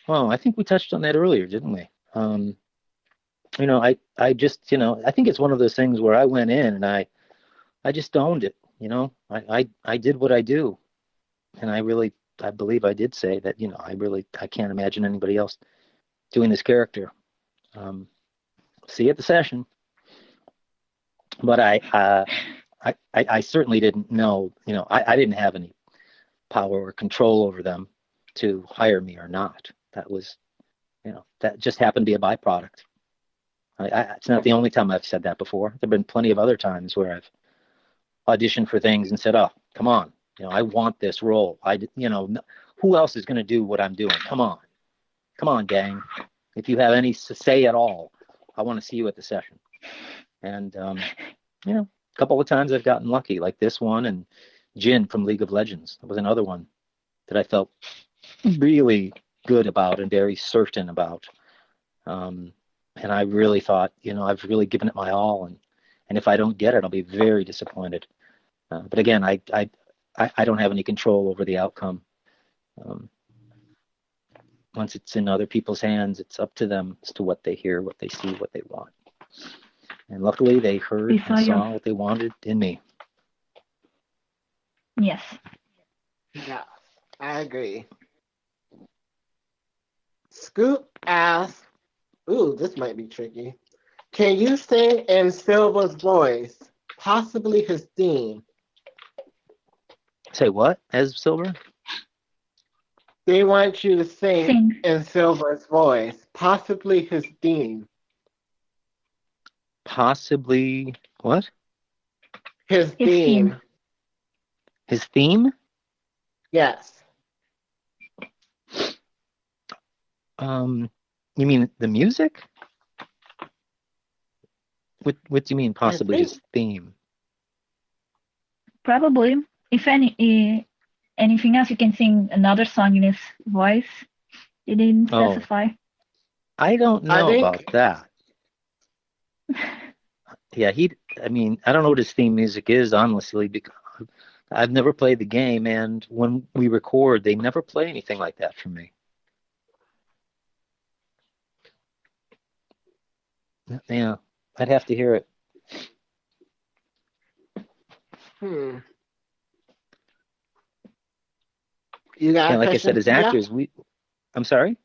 B: Oh, I think we touched on that earlier, didn't we? I just, I think it's one of those things where I went in and I just owned it. I did what I do, and I believe I did say that, I can't imagine anybody else doing this character. See you at the session. But I certainly didn't know, I didn't have any power or control over them to hire me or not. That was, that just happened to be a byproduct. It's not the only time I've said that before. There have been plenty of other times where I've auditioned for things and said, oh, come on, I want this role. Who else is going to do what I'm doing? Come on, gang. If you have any say at all, I want to see you at the session. And, a couple of times I've gotten lucky, like this one, and, Jin from League of Legends. That was another one that I felt really good about and very certain about. And I really thought, I've really given it my all, and if I don't get it, I'll be very disappointed. But again, I don't have any control over the outcome. Once it's in other people's hands, it's up to them as to what they hear, what they see, what they want. And luckily, they heard and saw what they wanted in me.
C: Yes.
A: Yeah, I agree. Scoop asks, ooh, this might be tricky. Can you sing in Silver's voice, possibly his theme?
B: Say what, as Silver?
A: They want you to sing in Silver's voice, possibly his theme.
B: Possibly what?
A: His theme.
B: His theme?
A: Yes.
B: You mean the music? What do you mean possibly his theme?
C: Probably. If anything else, you can sing another song in his voice. He didn't specify.
B: I don't know about that. Yeah, I don't know what his theme music is, honestly, because I've never played the game, and when we record, they never play anything like that for me. Yeah, I'd have to hear it.
A: You got
B: like I said, as actors, I'm sorry?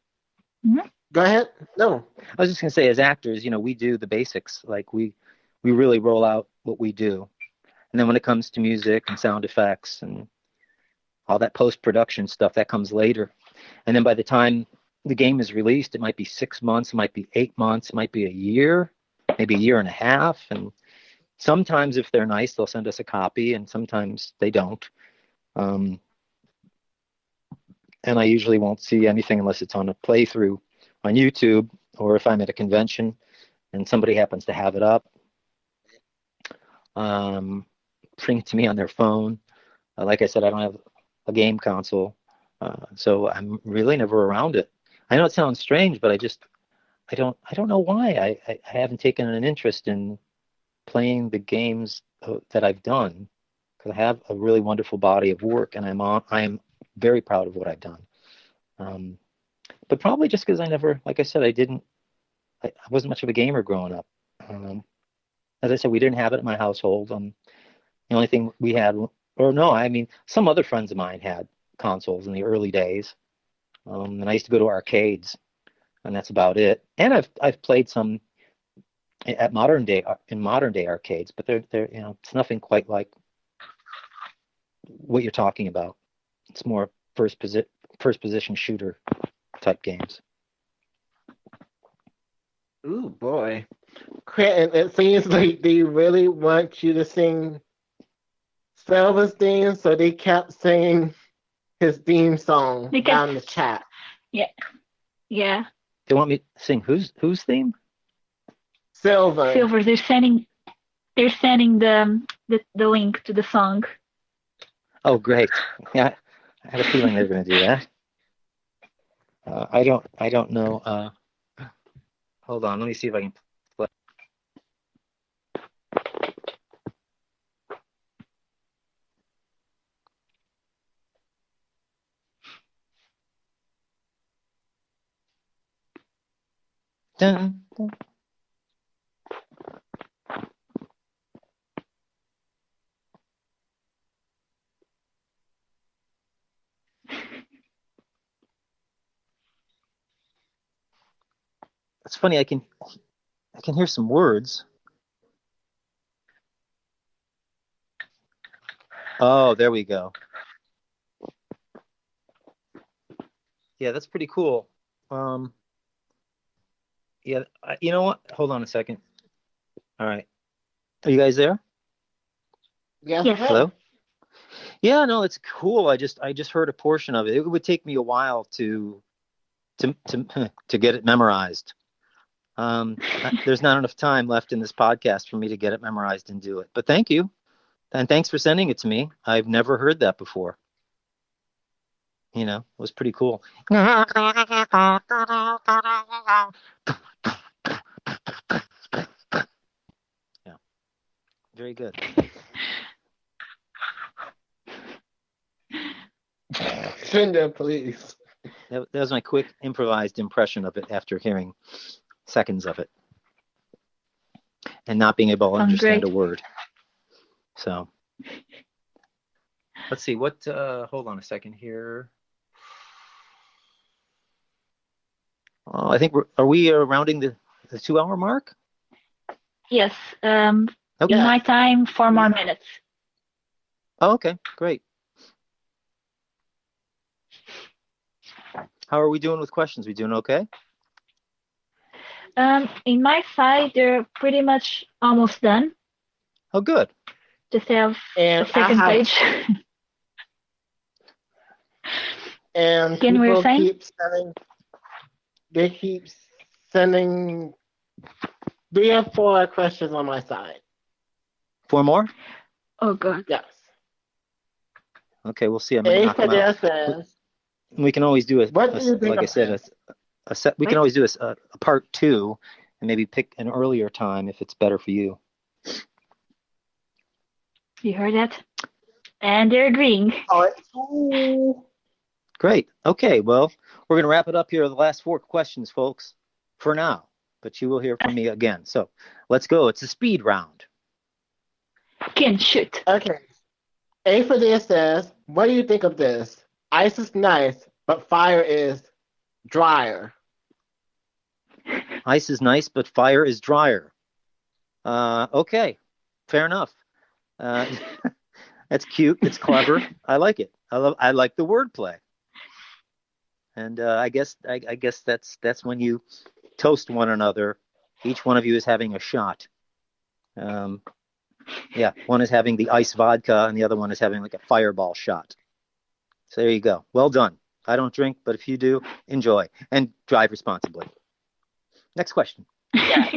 C: Mm-hmm.
A: Go ahead. No.
B: I was just going to say, as actors, we do the basics. Like, we really roll out what we do. And then when it comes to music and sound effects and all that post-production stuff, that comes later. And then by the time the game is released, it might be 6 months, it might be 8 months, it might be a year, maybe a year and a half. And sometimes if they're nice, they'll send us a copy, and sometimes they don't. And I usually won't see anything unless it's on a playthrough on YouTube, or if I'm at a convention and somebody happens to have it up, bring it to me on their phone. Like I said, I don't have a game console, so I'm really never around it. I know it sounds strange, but I don't know why I haven't taken an interest in playing the games that I've done, because I have a really wonderful body of work, and I am very proud of what I've done. But probably just because I never, like I said, I wasn't much of a gamer growing up. As I said, we didn't have it in my household. The only thing we had, some other friends of mine had consoles in the early days, and I used to go to arcades, and that's about it. And I've played some in modern day arcades, but they're it's nothing quite like what you're talking about. It's more first position shooter type games.
A: Ooh, boy. Quinton, it seems like they really want you to sing Silver's theme, so they kept singing his theme song down in the chat.
C: Yeah. Yeah.
B: They want me to sing whose theme?
A: Silver.
C: They're sending the link to the song.
B: Oh, great. Yeah, I had a feeling they were going to do that. I don't know. Hold on, let me see if I can play. Dun, dun. It's funny, I can hear some words. Oh, there we go. Yeah, that's pretty cool. Yeah, you know what? Hold on a second. All right. Are you guys there?
A: Yeah.
B: Hello? Yeah, no, it's cool. I just heard a portion of it. It would take me a while to get it memorized. There's not enough time left in this podcast for me to get it memorized and do it. But thank you. And thanks for sending it to me. I've never heard that before. You know, it was pretty cool. Yeah, very good.
A: Cinder, please.
B: That was my quick improvised impression of it after hearing seconds of it and not being able to understand a word. So let's see what, hold on a second here. Oh, I think are we rounding the 2-hour mark?
C: Yes.
B: Okay.
C: In my time, 4 more minutes.
B: Oh, okay, great. How are we doing with questions? We doing okay?
C: In my side, they're pretty much almost done.
B: Oh, good.
C: Just have
A: And
C: the second page.
A: And
C: Again, we were
A: people
C: saying?
A: They keep sending 3 or 4 questions on my side.
B: 4 more?
C: Oh, God.
A: Yes.
B: Okay, we'll see. I might knock them out.
A: Says,
B: we can always do
A: what do you think
B: like I said, we can always do a part 2 and maybe pick an earlier time if it's better for you.
C: You heard that? And they're agreeing.
A: Oh,
B: Great. Okay, well, we're going to wrap it up here. The last 4 questions, folks, for now. But you will hear from me again. So let's go. It's a speed round.
C: Can shoot.
A: Okay. A for this says, what do you think of this? Ice is nice, but fire is drier.
B: Ice is nice, but fire is drier. Okay, fair enough. That's cute. It's clever. I like it. I like the wordplay. And I guess that's when you toast one another. Each one of you is having a shot. Yeah, one is having the ice vodka, and the other one is having like a fireball shot. So there you go. Well done. I don't drink, but if you do, enjoy and drive responsibly. Next question.
A: Yeah.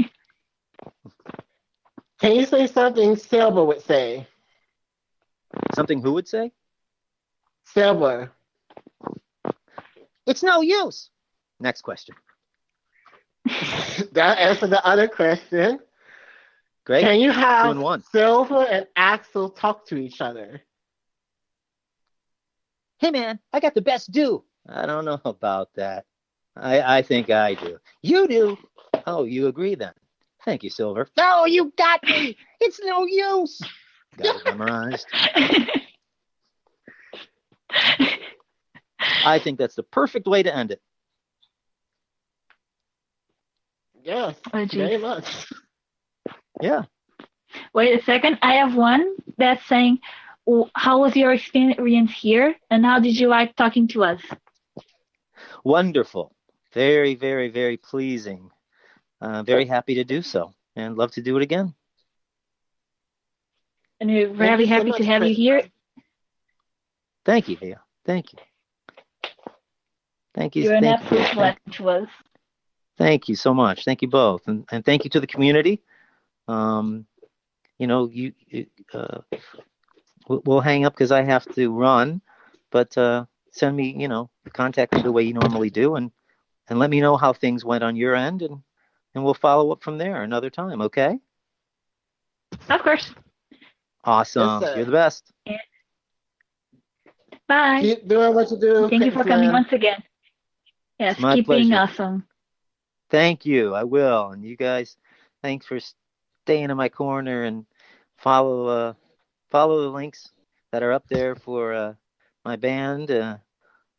A: Can you say something Silver would say?
B: Something who would say?
A: Silver.
B: It's no use. Next question.
A: That answered the other question.
B: Great.
A: Can you have
B: 2 and 1.
A: Silver and Axel talk to each other?
B: Hey, man, I got the best do. I don't know about that. I think I do. You do? Oh, you agree then. Thank you, Silver. No, you got me. It's no use. Got it memorized. I think that's the perfect way to end it.
A: Yes, very much.
B: Yeah.
C: Wait a second. I have one that's saying, how was your experience here? And how did you like talking to us?
B: Wonderful. Very, very, very pleasing. Very happy to do so and love to do it again.
C: And we're very happy to have you here.
B: Thank you, Via. Thank you. Thank you.
C: You're an absolute blessing to us.
B: Thank you so much. Thank you both. And thank you to the community. We'll hang up because I have to run, but send me, contact me the way you normally do and let me know how things went on your end and we'll follow up from there another time, okay?
C: Of course.
B: Awesome.
A: Yes,
B: you're the best.
C: Yeah. Bye.
A: Keep doing what you do.
C: Thank you for coming once again. Yes, keep being awesome.
B: Thank you. I will. And you guys, thanks for staying in my corner and follow the links that are up there for my band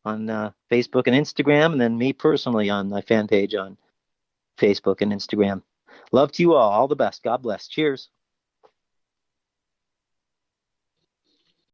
B: on Facebook and Instagram, and then me personally on my fan page on Facebook and Instagram. Love to you all. All the best. God bless. Cheers.